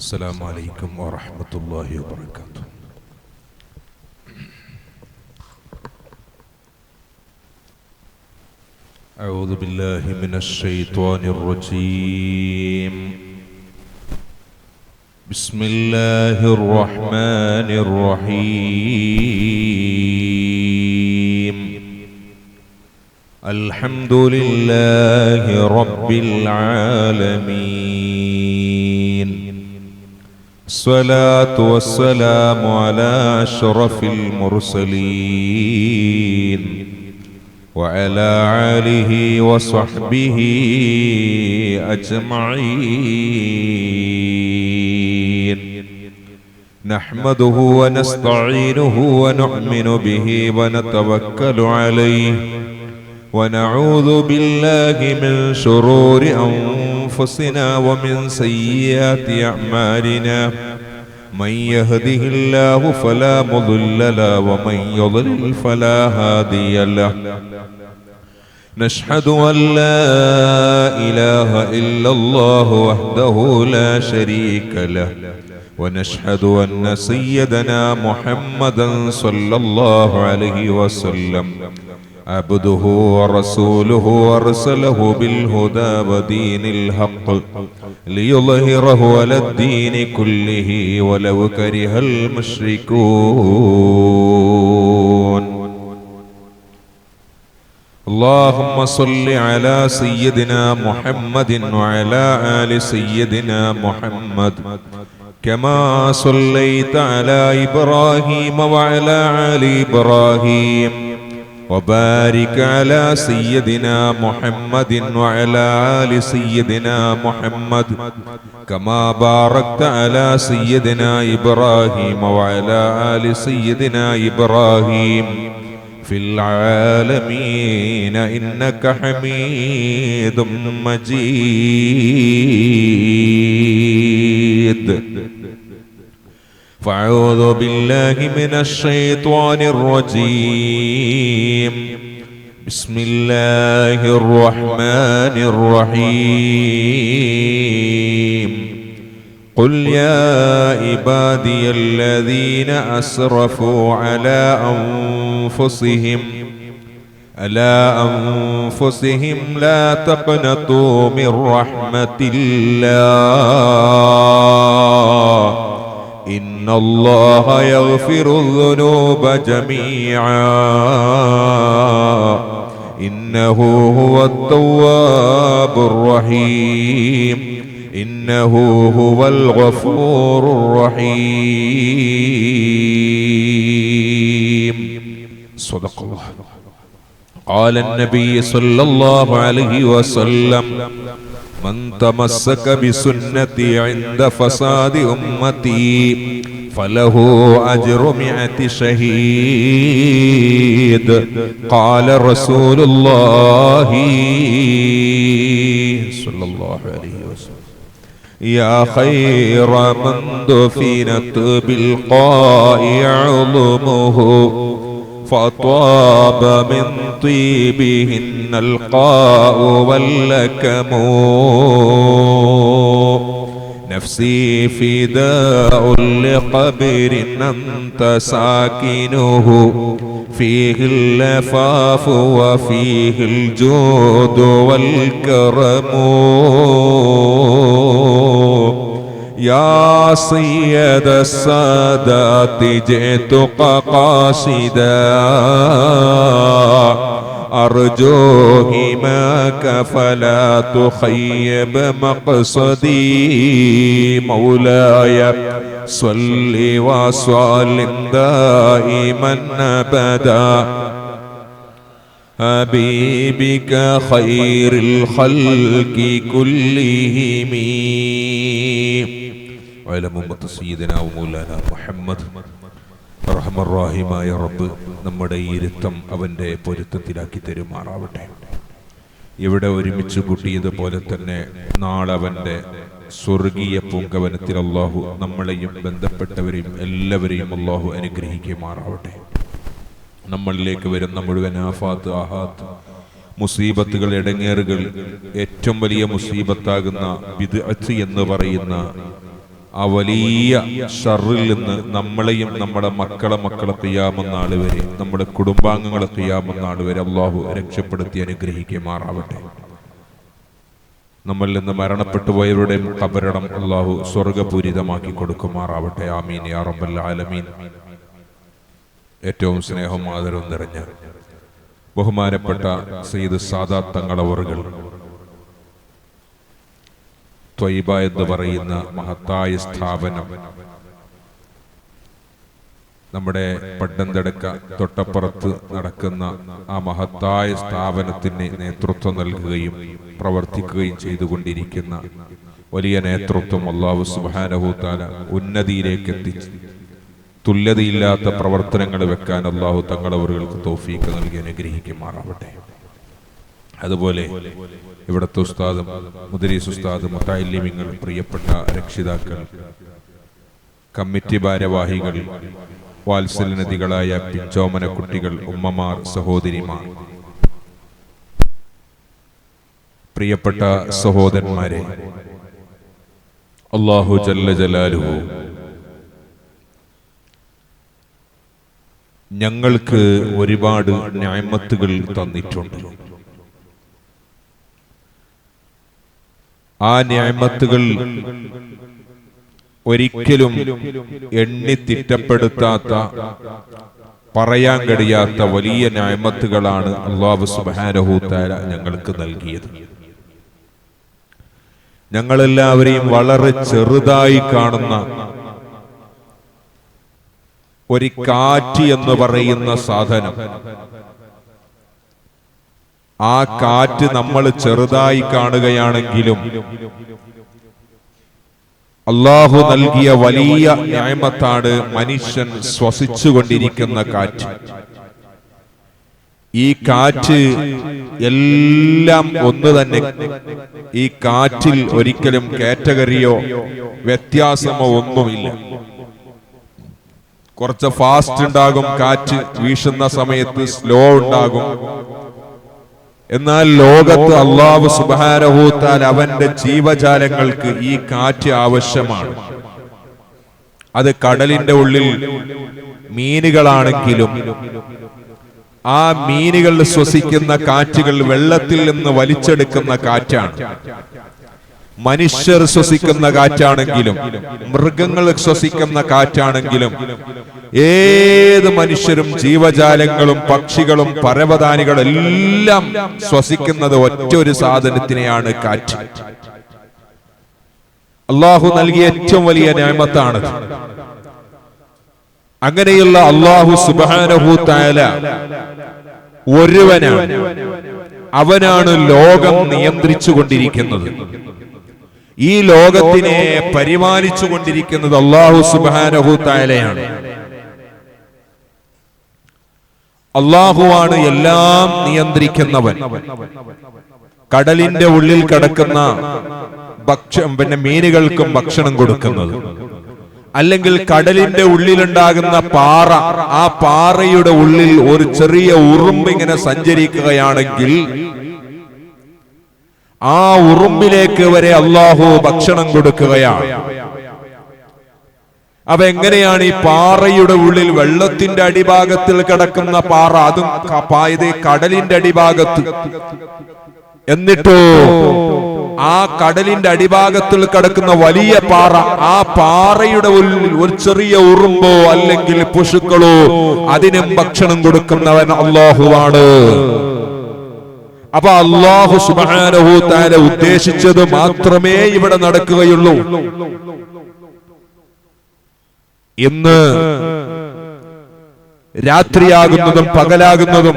السلام عليكم ورحمة الله وبركاته. أعوذ بالله من الشيطان الرجيم. بسم الله الرحمن الرحيم. الحمد لله رب العالمين. الصلاة والسلام على أشرف المرسلين وعلى آله وصحبه أجمعين. نحمده ونستعينه ونؤمن به ونتوكل عليه ونعوذ بالله من شرور أنفسنا ومن سيئات أعمالنا. من يهده الله فلا مضل له ومن يضلل فلا هادي له. نشهد أن لا إله إلا الله وحده لا شريك له ونشهد أن سيدنا محمدا صلى الله عليه وسلم عبده ورسوله أرسله بالهدى ودين الحق ليظهره على الدين كله ولو كره المشركون. اللهم صل على سيدنا محمد وعلى آل سيدنا محمد كما صليت على إبراهيم وعلى آل إبراهيم وبارك على سيدنا محمد وعلى آل سيدنا محمد كما باركت على سيدنا إبراهيم وعلى آل سيدنا إبراهيم في العالمين إنك حميد مجيد. فأعوذ بالله من الشيطان الرجيم. بسم الله الرحمن الرحيم. قل يا عبادي الذين أسرفوا على أنفسهم لا تقنطوا من رحمة الله إن الله يغفر الذنوب جميعا إنه هو التواب الرحيم إنه هو الغفور الرحيم. صدق الله. قال النبي صلى الله عليه وسلم من تمسك بسنتي عند فساد أمتي فله أجر 100 شهيد. قال رسول الله صلى الله عليه وسلم يا خير من دفنت بالقاء عظمه فطاب من طيبهن القاء واللكم. نفسي فداء لقبر أنت ساكنه فيه اللفاف وفيه الجود والكرم. يا سيد السادات جئتك قاصدا أرجو هماك فلا تخيب مقصدي. مولاي صل وسلم دائما أبدا حبيبك خير الخلق كلهم وعلى أمة سيدنا ومولانا محمد. റഹ്മാനായ റബ്ബ് നമ്മുടെ ഈ ഇരുത്തം അവൻ്റെ പൊരുത്തത്തിലാക്കി തരുമാറാവട്ടെ. ഇവിടെ ഒരുമിച്ച് കൂട്ടിയതുപോലെ തന്നെ നാളെ അവൻ്റെ സ്വർഗീയ പൂങ്കവനത്തിൽ അല്ലാഹു നമ്മളെയും ബന്ധപ്പെട്ടവരെയും എല്ലാവരെയും അല്ലാഹു അനുഗ്രഹിക്കുമാറാവട്ടെ. നമ്മളിലേക്ക് വരുന്ന മുഴുവൻ ആഫാത്ത് ആഹാത്ത് മുസീബത്തുകൾ ഇടങ്ങേറുകൾ ഏറ്റവും വലിയ മുസീബത്താകുന്ന ബിദ്അത്ത് എന്ന് പറയുന്ന ആ വലിയ ഷർറിൽ നിന്ന് നമ്മളെയും നമ്മുടെ മക്കളെ ഖിയാമത്ത് നാൾ വരെ നമ്മുടെ കുടുംബാംഗങ്ങളെ ഖിയാമത്ത് നാൾ വരെ അല്ലാഹു രക്ഷപ്പെടുത്തി അനുഗ്രഹിക്കുമാറാവട്ടെ. നമ്മളിൽ നിന്ന് മരണപ്പെട്ടു പോയവരുടെയും ഖബറിടം അല്ലാഹു സ്വർഗ്ഗപൂരിതമാക്കി കൊടുക്കുമാറാവട്ടെ. ആമീൻ യാ റബ്ബൽ ആലമീൻ. ഏറ്റവും സ്നേഹവും ആദരവും നിറഞ്ഞ ബഹുമാനപ്പെട്ട സയ്യിദ് സാദാത്ത് തങ്ങൾ അവറുകൾ ത്വയ്ബ എന്ന് പറയുന്ന മഹത്തായ സ്ഥാപനം നമ്മുടെ പട്ടംതടക്ക തൊട്ടപ്പുറത്ത് നടക്കുന്ന ആ മഹത്തായ സ്ഥാപനത്തിന് നേതൃത്വം നൽകുകയും പ്രവർത്തിക്കുകയും ചെയ്തുകൊണ്ടിരിക്കുന്ന വലിയ നേതൃത്വം അല്ലാഹു സുബ്ഹാനഹു തആല ഉന്നതിയിലേക്ക് എത്തിച്ച് തുല്യതയില്ലാത്ത പ്രവർത്തനങ്ങൾ വെക്കാൻ അല്ലാഹു തങ്ങളവർക്ക് തൗഫീഖ് നൽകി അനുഗ്രഹിക്കുമാറാവട്ടെ. അതുപോലെ ഇവിടുത്തെ ഉസ്താദും മുദരീസ് ഉസ്താദ് മുതഅല്ലിമീങ്ങൾ, പ്രിയപ്പെട്ട രക്ഷിതാക്കൾ, കമ്മിറ്റി ഭാരവാഹികൾ, വാത്സല്യനദികളായ പിഞ്ചോമന കുട്ടികൾ, ഉമ്മമാർ, സഹോദരിമാർ, പ്രിയപ്പെട്ട സഹോദരന്മാരെ, അല്ലാഹു ജല്ല ജലാലുഹു ഞങ്ങൾക്ക് ഒരുപാട് നിഅമത്തുകൾ തന്നിട്ടുണ്ട്. ആ നിഅമത്തുകൾ ഒരിക്കലും എണ്ണി തിട്ടപ്പെടുത്താത്ത, പറയാൻ കഴിയാത്ത വലിയ നിഅമത്തുകളാണ് അല്ലാഹു സുബ്ഹാനഹു തആല ഞങ്ങൾക്ക് നൽകിയത്. ഞങ്ങളെല്ലാവരെയും വളരെ ചെറുതായി കാണുന്ന ഒരു കാറ്റ് എന്ന് പറയുന്ന സാധനം, ആ കാറ്റ് നമ്മൾ ചെറുതായി കാണുകയാണെങ്കിലും അല്ലാഹു നൽകിയ വലിയ നിഅമത്താണ് മനുഷ്യൻ ശ്വസിച്ചുകൊണ്ടിരിക്കുന്ന കാറ്റ്. ഈ കാറ്റ് എല്ലാം ഒന്ന് തന്നെ. ഈ കാറ്റിൽ ഒരിക്കലും കാറ്റഗറിയോ വ്യത്യാസമോ ഒന്നുമില്ല. കുറച്ച് ഫാസ്റ്റ് ഉണ്ടാകും കാറ്റ് വീശുന്ന സമയത്ത്, സ്ലോ ഉണ്ടാകും. എന്നാൽ ലോകത്ത് അല്ലാഹു സുബ്ഹാനഹു തആല അവന്റെ ജീവജാലങ്ങൾക്ക് ഈ കാറ്റ് ആവശ്യമാണ്. അത് കടലിന്റെ ഉള്ളിൽ മീനുകളാണെങ്കിലും ആ മീനുകൾ ശ്വസിക്കുന്ന കാറ്റുകൾ വെള്ളത്തിൽ നിന്ന് വലിച്ചെടുക്കുന്ന കാറ്റാണ്. മനുഷ്യർ ശ്വസിക്കുന്ന കാറ്റാണെങ്കിലും മൃഗങ്ങൾ ശ്വസിക്കുന്ന കാറ്റാണെങ്കിലും ഏത് മനുഷ്യരും ജീവജാലങ്ങളും പക്ഷികളും പരവതാനികളും എല്ലാം ശ്വസിക്കുന്നത് ഒറ്റ ഒരു സാധനത്തിനെയാണ്, കാറ്റ്. അല്ലാഹു നൽകിയ ഏറ്റവും വലിയ നിഅമത്താണ്. അങ്ങനെയുള്ള അല്ലാഹു സുബ്ഹാനഹു തആല ഒരുവനാണ്. അവനാണ് ലോകം നിയന്ത്രിച്ചു കൊണ്ടിരിക്കുന്നത്. ഈ ലോകത്തിനെ പരിപാലിച്ചു കൊണ്ടിരിക്കുന്നത് അല്ലാഹു സുബ്ഹാനഹു തആലയാണ്. അല്ലാഹുവാണ് എല്ലാം നിയന്ത്രിക്കുന്നവൻ. കടലിന്റെ ഉള്ളിൽ കിടക്കുന്ന മീനുകൾക്കും ഭക്ഷണം കൊടുക്കുന്നത്, അല്ലെങ്കിൽ കടലിന്റെ ഉള്ളിലുണ്ടാകുന്ന പാറ, ആ പാറയുടെ ഉള്ളിൽ ഒരു ചെറിയ ഉറുമ്പ് ഇങ്ങനെ സഞ്ചരിക്കുകയാണെങ്കിൽ ആ ഉറുമ്പിലേക്ക് വരെ അല്ലാഹു ഭക്ഷണം കൊടുക്കുകയാണ്. അപ്പൊ എങ്ങനെയാണ് ഈ പാറയുടെ ഉള്ളിൽ വെള്ളത്തിന്റെ അടിഭാഗത്തിൽ കിടക്കുന്ന പാറ, അതും കടലിന്റെ അടിഭാഗത്ത്, എന്നിട്ടോ ആ കടലിന്റെ അടിഭാഗത്തിൽ കിടക്കുന്ന വലിയ പാറ, ആ പാറയുടെ ഉള്ളിൽ ഒരു ചെറിയ ഉറുമ്പോ അല്ലെങ്കിൽ പശുക്കളോ അതിനും ഭക്ഷണം കൊടുക്കുന്നവൻ അല്ലാഹുവാണ്. അപ്പൊ അല്ലാഹു സുബ്ഹാനഹു തആല ഉദ്ദേശിച്ചത് മാത്രമേ ഇവിടെ നടക്കുകയുള്ളൂ. ഇന്ന് രാത്രിയാകുന്നതും പകലാകുന്നതും,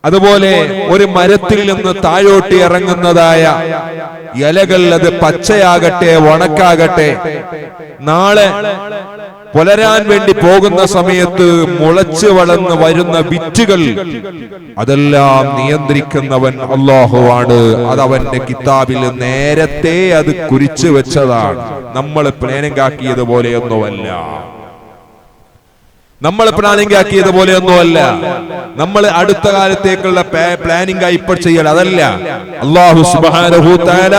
അതുപോലെ ഒരു മരത്തിൽ നിന്ന് താഴോട്ട് ഇറങ്ങുന്നതായ ഇലകൾ, അത് പച്ചയാകട്ടെ ഉണക്കാകട്ടെ, നാളെ പുലരാൻ വേണ്ടി പോകുന്ന സമയത്ത് മുളച്ചു വളർന്ന് വരുന്ന വിത്തുകൾ, അതെല്ലാം നിയന്ത്രിക്കുന്നവൻ അല്ലാഹുവാണ്. അതവന്റെ കിതാബിൽ നേരത്തെ അത് കുറിച്ചു വെച്ചതാണ്. നമ്മൾ പ്ലേനം കാക്കിയതുപോലെയൊന്നുമല്ല. നമ്മൾ പ്ലാനിംഗ് ആക്കിയത് പോലെയൊന്നുമല്ല. നമ്മൾ അടുത്ത കാലത്തേക്കുള്ള പ്ലാനിംഗ് ആയി ഇപ്പോൾ ചെയ്യൽ അതല്ല. അല്ലാഹു സുബ്ഹാനഹു തആല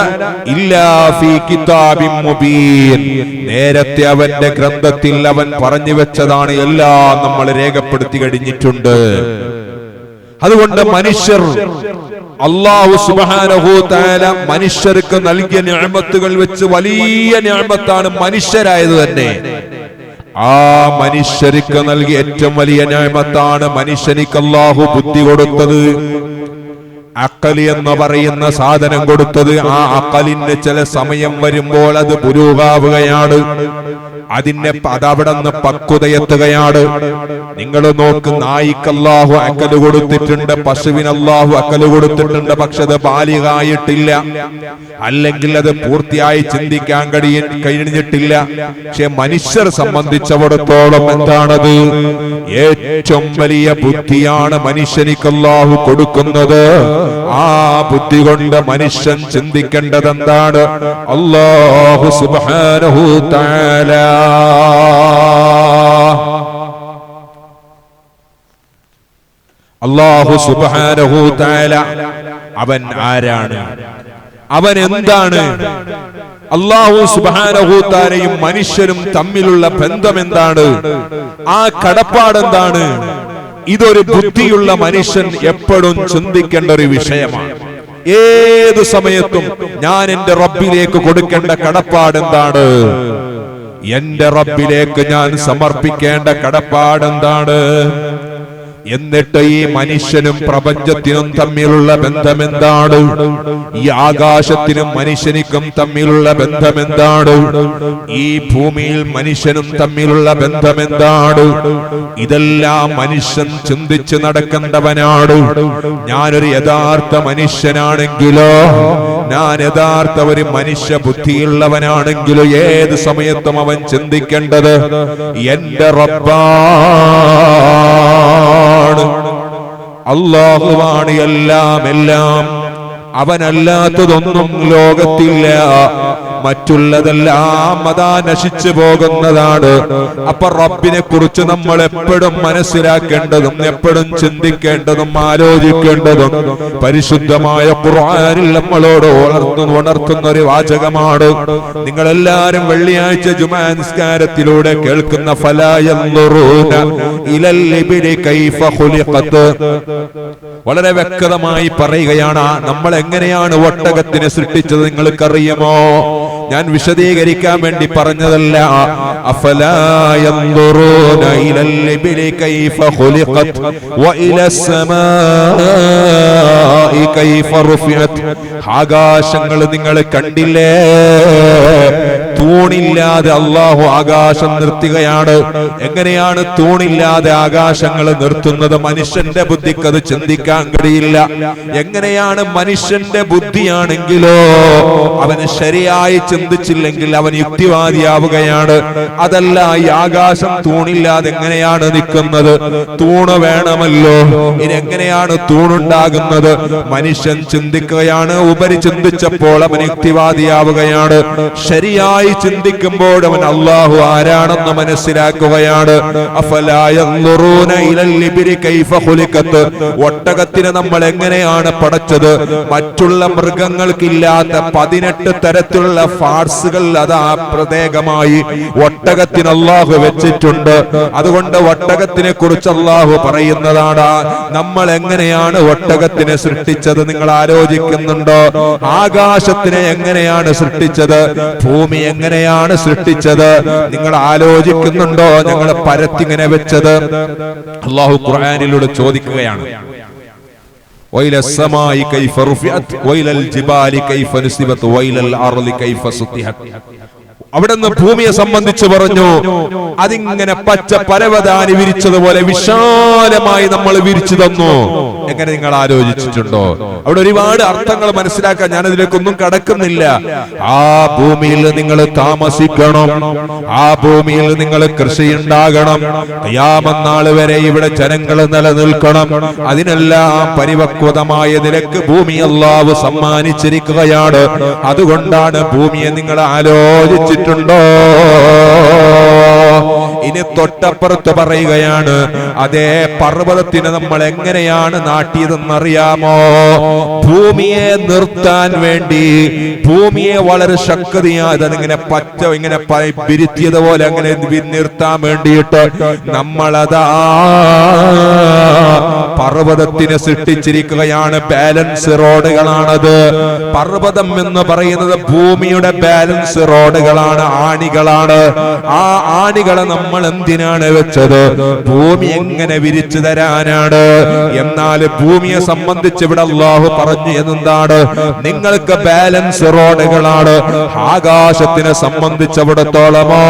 ഇല്ലാ ഫീ കിതാബിൻ മുബീൻ, നേരത്തെ അവന്റെ ഗ്രന്ഥത്തിൽ അവൻ പറഞ്ഞു വെച്ചതാണ് എല്ലാം നമ്മൾ രേഖപ്പെടുത്തി കഴിഞ്ഞിട്ടുണ്ട്. അതുകൊണ്ട് മനുഷ്യർ അല്ലാഹു സുബ്ഹാനഹു തആല മനുഷ്യർക്ക് നൽകിയ നിഅമത്തുകൾ വെച്ച് വലിയ നിഅമത്താണ് മനുഷ്യരായത് തന്നെ. ആ മനുഷ്യർക്ക് നൽകിയ ഏറ്റവും വലിയ നിഅമത്താണ് മനുഷ്യനിക്ക് അല്ലാഹു ബുദ്ധി കൊടുത്തത്, അഖൽ എന്ന് പറയുന്ന സാധനം കൊടുത്തത്. ആ അഖലിന് ചില സമയം വരുമ്പോൾ അത് ബുലൂഗാവുകയാണ്, അതവിടെ നിന്ന് പക്വതയെത്തുകയാണ്. നിങ്ങൾ നോക്ക്, നായിക്ക് അല്ലാഹു അക്കല് കൊടുത്തിട്ടുണ്ട്, പശുവിന് അല്ലാഹു അക്കല് കൊടുത്തിട്ടുണ്ട്, പക്ഷെ അത് ബാലികായിട്ടില്ല, അല്ലെങ്കിൽ അത് പൂർത്തിയായി ചിന്തിക്കാൻ കഴിഞ്ഞിട്ടില്ല. പക്ഷെ മനുഷ്യരെ സംബന്ധിച്ചിടത്തോളം എന്താണത്? ഏറ്റവും വലിയ ബുദ്ധിയാണ് മനുഷ്യനിക്ക് അല്ലാഹു കൊടുക്കുന്നത്. ആ ബുദ്ധി കൊണ്ട് മനുഷ്യൻ ചിന്തിക്കേണ്ടത് എന്താണ്? അല്ലാഹു സുബ്ഹാനഹു തആല അല്ലാഹു സുബ്ഹാനഹു തആല അവൻ ആരാണ്? അവൻ എന്താണ്? അല്ലാഹു സുബ്ഹാനഹു തആലയും മനുഷ്യരും തമ്മിലുള്ള ബന്ധം എന്താണ്? ആ കടപ്പാട് എന്താണ്? ഇതൊരു ബുദ്ധിയുള്ള മനുഷ്യൻ എപ്പോഴും ചിന്തിക്കേണ്ട ഒരു വിഷയമാണ്. ഏത് സമയത്തും ഞാൻ എന്റെ റബ്ബിലേക്ക് കൊടുക്കേണ്ട കടപ്പാട് എന്താണ്? എന്റെ റബ്ബിലേക്ക് ഞാൻ സമർപ്പിക്കേണ്ട കടപ്പാട് എന്താണ്? എന്നിട്ട് ഈ മനുഷ്യനും പ്രപഞ്ചത്തിനും തമ്മിലുള്ള ബന്ധം എന്താണ്? ഈ ആകാശത്തിനും മനുഷ്യനിക്കും തമ്മിലുള്ള ബന്ധം എന്താണ്? ഈ ഭൂമിയിൽ മനുഷ്യനും തമ്മിലുള്ള ബന്ധം എന്താണ്? ഇതെല്ലാം മനുഷ്യൻ ചിന്തിച്ച് നടക്കേണ്ടവനാണ്. ഞാനൊരു യഥാർത്ഥ മനുഷ്യനാണെങ്കിലോ, ഞാൻ യഥാർത്ഥ ഒരു മനുഷ്യ ബുദ്ധിയുള്ളവനാണെങ്കിലോ, ഏത് സമയത്തും അവൻ ചിന്തിക്കേണ്ടത് എന്റെ റബ്ബാണ്, അല്ലാഹുവാണ് എല്ലാം. അവനല്ലാത്തതൊന്നും ലോകത്തില്ല. മറ്റുള്ളതെല്ലാം അതാ നശിച്ചു പോകുന്നതാണ്. അപ്പൊ റബ്ബിനെ കുറിച്ച് നമ്മൾ എപ്പോഴും മനസ്സിലാക്കേണ്ടതും എപ്പോഴും ചിന്തിക്കേണ്ടതും ആലോചിക്കേണ്ടതും പരിശുദ്ധമായ ഖുർആനിൽ നമ്മളോട് ഉണർത്തുന്ന ഒരു വാചകമാണ്. നിങ്ങളെല്ലാരും വെള്ളിയാഴ്ച ജുമാ നിസ്കാരത്തിലൂടെ കേൾക്കുന്ന ഫലാ യൻദുറൂന ഇലൽ ഇബ്ലി കൈഫ ഖുലിഖത്, വളരെ വ്യക്തമായി പറയുകയാണ് നമ്മൾ എങ്ങനെയാണ് ഒട്ടകത്തിനെ സൃഷ്ടിച്ചത് നിങ്ങൾക്കറിയുമോ? ഞാൻ വിശദീകരിക്കാൻ വേണ്ടി പറഞ്ഞതല്ല. അഫലാ യൻദുറൂന ഇലൽ ഇബ്ലി കൈഫ ഖുലിഖത് വഇലസ് സമാഇ കൈഫ റുഫിഅത്, ആകാശങ്ങൾ നിങ്ങൾ കണ്ടില്ലേ? തൂണില്ലാതെ അല്ലാഹു ആകാശം നിർത്തുകയാണ്. എങ്ങനെയാണ് തൂണില്ലാതെ ആകാശങ്ങൾ നിർത്തുന്നത്? മനുഷ്യന്റെ ബുദ്ധിക്ക് അത് ചിന്തിക്കാൻ കഴിയില്ല. എങ്ങനെയാണ് മനുഷ്യന്റെ ബുദ്ധിയാണെങ്കിലോ അവന് ശരിയായി ചിന്തിച്ചില്ലെങ്കിൽ അവൻ യുക്തിവാദിയാവുകയാണ്. അതല്ല, ഈ ആകാശം തൂണില്ലാതെ എങ്ങനെയാണ് നിൽക്കുന്നത്? തൂണ് വേണമല്ലോ. ഇതെങ്ങനെയാണ് തൂണുണ്ടാകുന്നത്? മനുഷ്യൻ ചിന്തിക്കുകയാണ്. ഉപരി ചിന്തിച്ചപ്പോൾ അവൻ യുക്തിവാദിയാവുകയാണ്. ശരിയായി ചിന്തിക്കുമ്പോൾ അവൻ അല്ലാഹു ആരാണെന്ന് മനസ്സിലാക്കുകയാണ്. അഫലാ യൻദുറൂന ഇലൽ ഇബ്ലി കൈഫ ഖുലിഖത്, ഒട്ടകത്തിനെ നമ്മൾ എങ്ങനെയാണ് പടച്ചത്? മറ്റുള്ള മൃഗങ്ങൾക്കില്ലാത്ത 18 തരത്തിലുള്ള ഫാർസുകൾ അതാ പ്രത്യേകമായി ഒട്ടകത്തിന് അല്ലാഹു വെച്ചിട്ടുണ്ട്. അതുകൊണ്ട് ഒട്ടകത്തിനെ കുറിച്ച് അല്ലാഹു പറയുന്നതാണ്. നമ്മൾ എങ്ങനെയാണ് ഒട്ടകത്തിനെ സൃഷ്ടിച്ചത്? നിങ്ങൾ ആലോചിക്കുന്നുണ്ടോ? ആകാശത്തിനെ എങ്ങനെയാണ് സൃഷ്ടിച്ചത്? ഭൂമി എങ്ങനെയാണ് സൃഷ്ടിച്ചത്? നിങ്ങൾ ആലോചിക്കുന്നുണ്ടോ? ഞങ്ങൾ പരത്തിങ്ങനെ വെച്ചത്. അല്ലാഹു ഖുർആനിലൂടെ ചോദിക്കുകയാണ്, വൈലസ് സമാഇ കൈഫ റുഫിഅത് വൈലൽ ജിബാലി കൈഫ നുസിബത് വൈലൽ അർളി കൈഫ സുത്തിഹത്. അവിടുന്ന് ഭൂമിയെ സംബന്ധിച്ച് പറഞ്ഞു, അതിങ്ങനെ പച്ച പരവതാനി വിരിച്ചതുപോലെ വിശാലമായി നമ്മൾ വിരിച്ചു തന്നു. എങ്ങനെ നിങ്ങൾ ആലോചിച്ചിട്ടുണ്ടോ? അവിടെ ഒരുപാട് അർത്ഥങ്ങൾ മനസ്സിലാക്കാൻ ഞാൻ അതിലേക്കൊന്നും കടക്കുന്നില്ല. ആ ഭൂമിയിൽ നിങ്ങൾ താമസിക്കണം, ആ ഭൂമിയിൽ നിങ്ങൾ കൃഷി ഉണ്ടാകണം, ഖിയാമത്ത് നാൾ വരെ ഇവിടെ ജനങ്ങൾ നിലനിൽക്കണം. അതിനെല്ലാം പരിപക്വതമായ നിലക്ക് ഭൂമി അല്ലാഹു സമ്മാനിച്ചിരിക്കുകയാണ്. അതുകൊണ്ടാണ് ഭൂമിയെ നിങ്ങൾ ആലോചിച്ചിട്ടുണ്ടോ? ഇനി തൊട്ടപ്പുറത്ത് പറയുകയാണ്, അതേ പർവ്വതത്തിന് നമ്മൾ എങ്ങനെയാണ് നാട്ടിയതെന്നറിയാമോ? ഭൂമിയെ നിർത്താൻ വേണ്ടി, ഭൂമിയെ വളരെ ശക്തിയായത് ഇങ്ങനെ പച്ച ഇങ്ങനെ പിരിത്തിയതുപോലെ അങ്ങനെ നിർത്താൻ വേണ്ടിയിട്ട് നമ്മളതാ പർവ്വതത്തിനെ സൃഷ്ടിച്ചിരിക്കുകയാണ്. ബാലൻസ് റോഡുകളാണത്. പർവ്വതം എന്ന് പറയുന്നത് ഭൂമിയുടെ ബാലൻസ് റോഡുകളാണ്, ആണികളാണ്. ആ ആണികളെ നമ്മൾ എന്തിനാണ് വെച്ചത്? ഭൂമി എങ്ങനെ വിരിച്ചു തരാനാണ്. എന്നാൽ ഭൂമിയെ സംബന്ധിച്ച് ഇവിടെ അല്ലാഹു പറഞ്ഞു എന്താണ്? നിങ്ങൾക്ക് ബാലൻസ് റോഡുകളാണ്. ആകാശത്തിനെ സംബന്ധിച്ചിടത്തോളമോ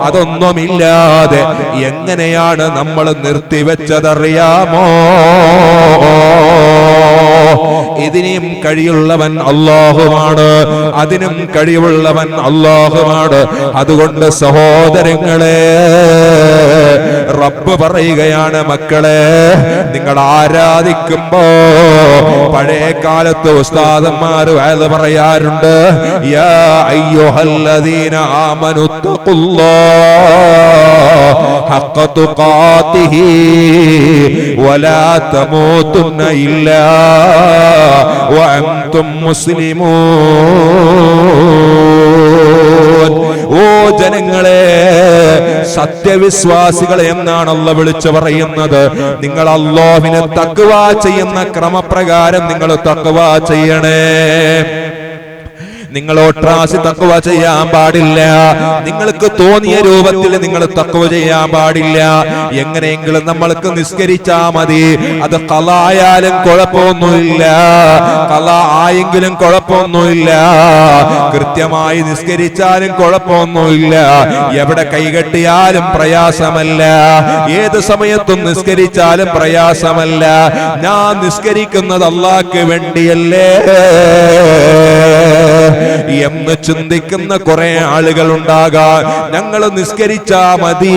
അതൊന്നുമില്ലാതെ എങ്ങനെയാണ് നമ്മൾ നിർത്തിവെച്ചതറിയാമോ? ഇതിനും കഴിവുള്ളവൻ അല്ലാഹുവാണ്, അതിനും കഴിവുള്ളവൻ അല്ലാഹുവാണ്. അതുകൊണ്ട് സഹോദരങ്ങളെ, റബ്ബ് പറയുകയാണ്, മക്കളെ നിങ്ങൾ ആരാധിക്കുമ്പോ പഴയ കാലത്ത് ഉസ്താദന്മാർ വഅദ് പറയാറുണ്ട്, യാ അയ്യുഹല്ലദീന ആമനു തഖുല്ലാഹ ഹഖ തുഖാതിഹി വലാ തമൂതുന്ന ഇല്ലാ വഅൻതും മുസ്ലിമൂൻ. ഓ ജനങ്ങളെ, സത്യവിശ്വാസികളെ എന്നാണ് അല്ലാഹു വിളിച്ചു പറയുന്നത്. നിങ്ങൾ അല്ലാഹുവിനെ തഖ്വ ചെയ്യുന്ന ക്രമപ്രകാരം നിങ്ങൾ തഖ്വ ചെയ്യണേ. നിങ്ങൾ ഒട്രാസി തഖ്വ ചെയ്യാൻ പാടില്ല. നിങ്ങൾക്ക് തോന്നിയ രൂപത്തിൽ നിങ്ങൾ തഖ്വ ചെയ്യാൻ പാടില്ല. എങ്ങനെയെങ്കിലും നമ്മൾക്ക് നിസ്കരിച്ചാ മതി. അത് ഖളായാലും കുഴപ്പമൊന്നുമില്ല, ഖളാ ആയെങ്കിലും കുഴപ്പമൊന്നുമില്ല, കൃത്യമായി നിസ്കരിച്ചാലും കുഴപ്പമൊന്നുമില്ല. എവിടെ കൈകെട്ടിയാലും പ്രയാസമല്ല, ഏത് സമയത്തും നിസ്കരിച്ചാലും പ്രയാസമല്ല. ഞാൻ നിസ്കരിക്കുന്നത് അല്ലാഹ്ക്ക് വേണ്ടിയല്ലേ എന്ന് ചിന്തിക്കുന്ന കുറെ ആളുകൾ ഉണ്ടാകാം. ഞങ്ങൾ നിസ്കരിച്ചാ മതി.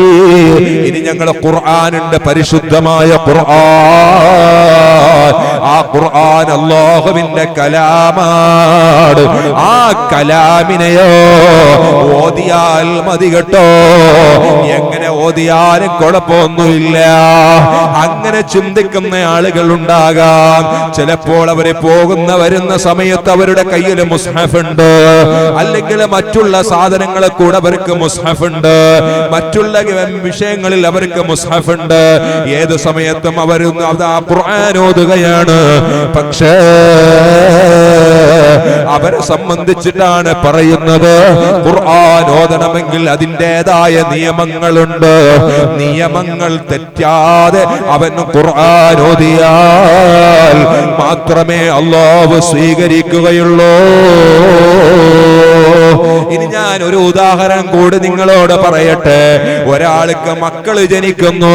ഇനി ഞങ്ങൾ ഖുർആനുണ്ട്, പരിശുദ്ധമായ ഖുർആൻ. ആ ഖുർആൻ അല്ലാഹുവിന്റെ കലാമാണ്. ആ കലാമിനെയോ ഓതിയാൽ മതി കേട്ടോ. എങ്ങനെ ഓതിയാലും കുഴപ്പമൊന്നുമില്ല. അങ്ങനെ ചിന്തിക്കുന്ന ആളുകൾ ഉണ്ടാകാം. ചിലപ്പോൾ അവരെ വരുന്ന സമയത്ത് അവരുടെ കയ്യിൽ മുസ്ഹഫ് ഉണ്ട്, അല്ലെങ്കിൽ മറ്റുള്ള സാധനങ്ങളെ കൂടെ അവർക്ക് മുസ്ഹഫ് ഉണ്ട്, മറ്റുള്ള വിഷയങ്ങളിൽ അവർക്ക് മുസ്ഹഫ് ഉണ്ട്. ഏത് സമയത്തും അവർ ഖുർആൻ ഓതുകയാണ്. പക്ഷേ അവരെ സംബന്ധിച്ചിട്ടാണ് പറയുന്നത്, ഖുർആൻ ഓതണമെങ്കിൽ അതിൻ്റെതായ നിയമങ്ങളുണ്ട്. നിയമങ്ങൾ തെറ്റാതെ അവൻ ഖുർആൻ ഓതിയാൽ മാത്രമേ അല്ലാഹു സ്വീകരിക്കുകയുള്ളൂ. ഇനി ഞാൻ ഒരു ഉദാഹരണം കൂടി നിങ്ങളോട് പറയട്ടെ. ഒരാൾക്ക് മക്കള് ജനിക്കുന്നു,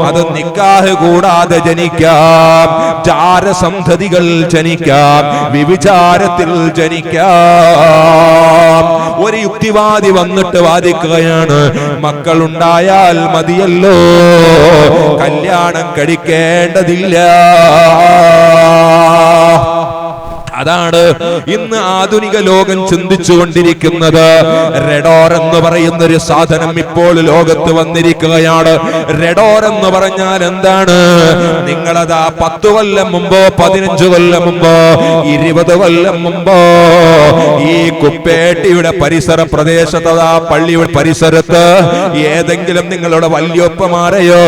അത് നിക്കാഹ് കൂടാതെ ജനിക്കാം, ജാരസന്ധതികൾ ജനിക്കാം, വിവിചാരത്തിൽ ജനിക്കാം. ഒരു യുക്തിവാദി വന്നിട്ട് വാദിക്കുകയാണ്, മക്കളുണ്ടായാൽ മതിയല്ലോ, കല്യാണം കഴിക്കേണ്ടതില്ല. അതാണ് ഇന്ന് ആധുനിക ലോകം ചിന്തിച്ചുകൊണ്ടിരിക്കുന്നത്. റെഡോർ എന്ന് പറയുന്ന ഒരു സാധനം ഇപ്പോൾ ലോകത്ത് വന്നിരിക്കുകയാണ്. റെഡോർ എന്ന് പറഞ്ഞാൽ എന്താണ്? നിങ്ങളതാ 10 കൊല്ലം മുമ്പോ 15 കൊല്ലം മുമ്പോ 20 കൊല്ലം മുമ്പോ ഈ കുപ്പേട്ടിയുടെ പരിസര പ്രദേശത്ത്, ആ പള്ളിയുടെ പരിസരത്ത് ഏതെങ്കിലും നിങ്ങളുടെ വല്യോപ്പമാരെയോ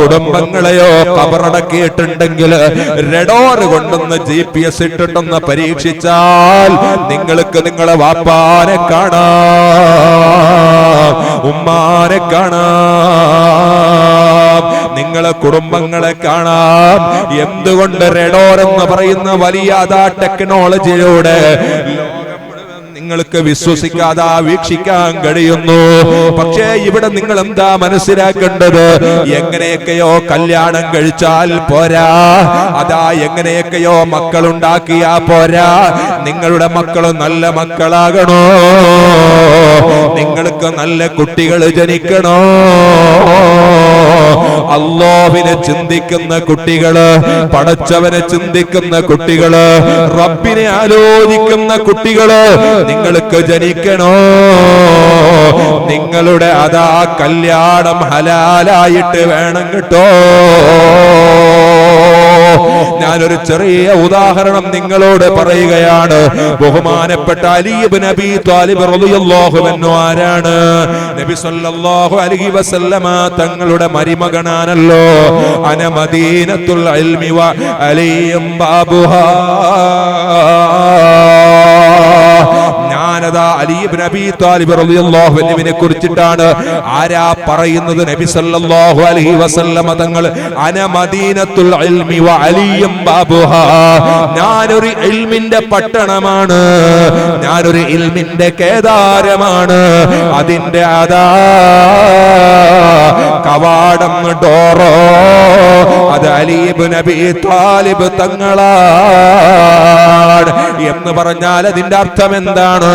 കുടുംബങ്ങളെയോ കബറടക്കിയിട്ടുണ്ടെങ്കിൽ റെഡോർ കൊണ്ടുവന്ന് GPS ഇട്ടിട്ടൊന്ന് പരീക്ഷിച്ചാൽ നിങ്ങൾക്ക് നിങ്ങളെ വാപ്പാനെ കാണാം, ഉമ്മാനെ കാണാം, നിങ്ങളെ കുടുംബങ്ങളെ കാണാം. എന്തുകൊണ്ട്? റെഡോർ എന്ന് പറയുന്ന വലിയ ടെക്നോളജിയിലൂടെ നിങ്ങൾക്ക് വിശ്വസിക്കാതെ വീക്ഷിക്കാൻ കഴിയുന്നു. പക്ഷേ ഇവിടെ നിങ്ങൾ എന്താ മനസ്സിലാക്കേണ്ടത്? എങ്ങനെയൊക്കെയോ കല്യാണം കഴിച്ചാൽ പോരാ, അതാ എങ്ങനെയൊക്കെയോ മക്കളുണ്ടാക്കിയാ പോരാ. നിങ്ങളുടെ മക്കൾ നല്ല മക്കളാകണോ? നിങ്ങൾ നിനക്ക് നല്ല കുട്ടികൾ ജനിക്കണോ? അല്ലാഹുവിനെ ചിന്തിക്കുന്ന കുട്ടികള്, പടച്ചവനെ ചിന്തിക്കുന്ന കുട്ടികള്, റബ്ബിനെ ആലോചിക്കുന്ന കുട്ടികള് നിങ്ങൾക്ക് ജനിക്കണോ? നിങ്ങളുടെ അതാ കല്യാണം ഹലാലായിട്ട് വേണം കേട്ടോ. ഞാനൊരു ചെറിയ ഉദാഹരണം നിങ്ങളോട് പറയുകയാണ്. ബഹുമാനപ്പെട്ട അലി ഇബ്നു അബീ ത്വാലിബ് റളിയല്ലാഹു അൻഹു ആരാണ്? നബി സല്ലല്ലാഹു അലൈഹി വസല്ലമ തങ്ങളുടെ മരുമകനാണല്ലോ. അന മദീനത്തുൽ ഇൽമി വ അലിയും ബാബുഹാ. ഞാനതാ അലി ഇബ്നു അബീ ത്വാലിബ് റളിയല്ലാഹു അൻഹുവിനെ കുറിച്ചിട്ടാണ് ആരാ പറയുന്നത്? നബി സല്ലല്ലാഹു അലൈഹി വസല്ലമ തങ്ങൾ അന മദീനത്തുൽ ഇൽമി വ അലിയും ബാബുഹാ. ഞാനൊരു ഇൽമിന്റെ പട്ടണമാണ്, ഞാനൊരു ഇൽമിന്റെ കേദാരമാണ്. അതിന്റെ അതാ കവാടം ഡോറോ അത് അലി ഇബ്നു അബീ ത്വാലിബ് തങ്ങളാണ് എന്ന് പറഞ്ഞാൽ അതിന്റെ അർത്ഥം എന്താണ്?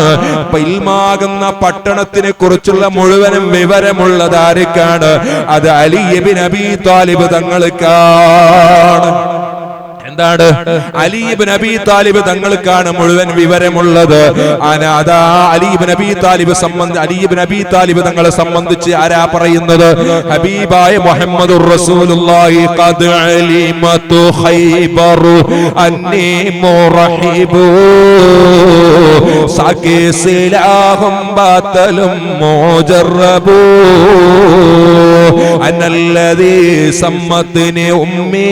ഇൽമാകുന്ന പട്ടണത്തിനെ കുറിച്ചുള്ള മുഴുവനും വിവരമുള്ളത് ആർക്കാണ്? അത് അലി ഇബ്നു അബീ ത്വാലിബ് തങ്ങൾക്കാണ്. എന്താണ്? അലി ഇബ്നു അബീ ത്വാലിബ് തങ്ങൾക്കാണ് മുഴുവൻ വിവരമുള്ളത്. അനാദാ അലി ഇബ്നു അബീ ത്വാലിബ് അലി ഇബ്നു അബീ ത്വാലിബ് തങ്ങളെ സംബന്ധിച്ച് ആരാ പറയുന്നത്? ഹബീബായ മുഹമ്മദുർ റസൂലുള്ളാഹി ഖദ് അലിമതു ഖൈബറു അന്നി മുറഹിബു സഖി സിലാഹും ബാതലും മുജറബു അനല്ലദീ സമ്മത്നി ഉമ്മി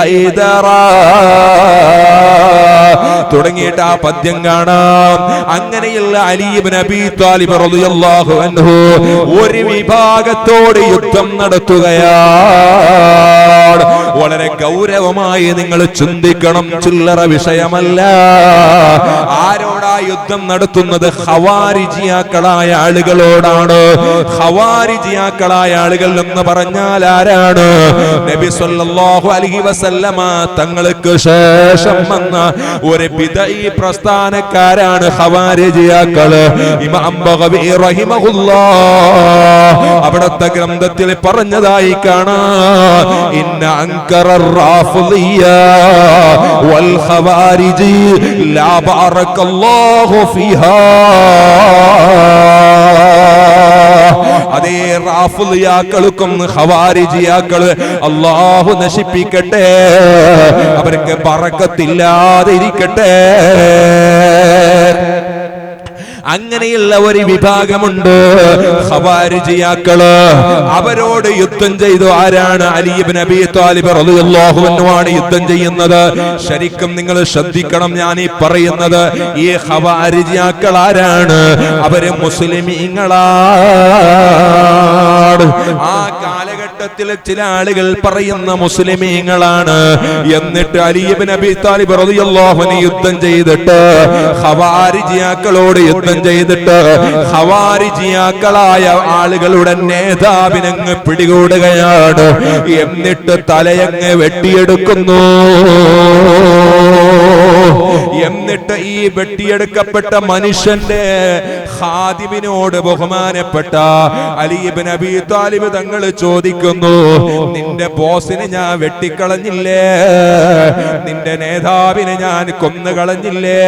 ഹൈദറ തുടങ്ങിയിട്ട് ആ പദ്യം കാണാം. അങ്ങനെയുള്ള അലി ഇബ്നു അബീ ത്വാലിബ് റളിയല്ലാഹു അൻഹു ഒരു വിഭാഗത്തോട് യുദ്ധം നടത്തുകയാണ്. വളരെ ഗൗരവമായി നിങ്ങൾ ചിന്തിക്കണം, ചില്ലറ വിഷയമല്ല. ആരോടാ യുദ്ധം നടത്തുന്നത്? ഖവാരിജിയാക്കളായ ആളുകളോടാണ്. ഖവാരിജിയാക്കളായ ആളുകൾ എന്ന് പറഞ്ഞാൽ ആരാണ്? നബി സല്ലല്ലാഹു അലൈഹി വസല്ലമ തങ്ങൾക്ക് ശേഷം വന്ന ഒരു ബിദഈ പ്രസ്ഥാനക്കാരാണ് ഖവാരിജിയാക്കള്. ഇമാം ബഗവി റഹിമഹുല്ലാഹ് അവിടുത്തെ ഗ്രന്ഥത്തിൽ പറഞ്ഞതായി കാണാം, ഇന്ന അൻകറർ റാഫിദിയ്യ വൽ ഖവാരിജി ലാ ബാറക്കല്ലാഹു ഫീഹാ. അതേ റാഫിദിയാക്കൾക്കും ഖവാരിജിയാക്കള് അല്ലാഹു നശിപ്പിക്കട്ടെ, അവർക്ക് ബറക്കത്തില്ലാതെ ഇരിക്കട്ടെ. അങ്ങനെയുള്ള ഒരു വിഭാഗമുണ്ട് ഖവാരിജിയാക്കള്. അവരോട് യുദ്ധം ചെയ്തു ആരാണ്? അലി ഇബ്നു അബീ ത്വാലിബ് റളിയല്ലാഹു അൻഹു ആണ് യുദ്ധം ചെയ്യുന്നത്. ശരിക്കും നിങ്ങൾ ശ്രദ്ധിക്കണം ഞാൻ ഈ പറയുന്നത്. ഈ ഖവാരിജിയാക്കൾ ആരാണ്? അവര് മുസ്ലിമീങ്ങളാണ്. ആ കാലഘട്ടത്തിൽ ചില ആളുകൾ പറയുന്ന മുസ്ലിമീങ്ങളാണ്. എന്നിട്ട് അലി ഇബ്നു അബീ ത്വാലിബ് റളിയല്ലാഹു അൻഹു യുദ്ധം ചെയ്തിട്ട് ഖവാരിജിയാക്കളോട് യുദ്ധം ചെയ്തിട്ട് ഖവാരിജിയാക്കളായ ആളുകളുടെ നേതാവിനങ്ങ് പിടികൂടുകയാണ്. എന്നിട്ട് തലയങ്ങ് വെട്ടിയെടുക്കുന്നു. എന്നിട്ട് ഈ വെട്ടിയെടുക്കപ്പെട്ട മനുഷ്യന്റെ ഖാദിമിനോട് ബഹുമാനപ്പെട്ട അലി ഇബ്നു അബീ ത്വാലിബ് തങ്ങൾ ചോദിക്കുന്നു, നിന്റെ ബോസിനെ ഞാൻ വെട്ടിക്കളഞ്ഞില്ലേ? നിന്റെ നേതാവിനെ ഞാൻ കൊന്നുകളഞ്ഞില്ലേ?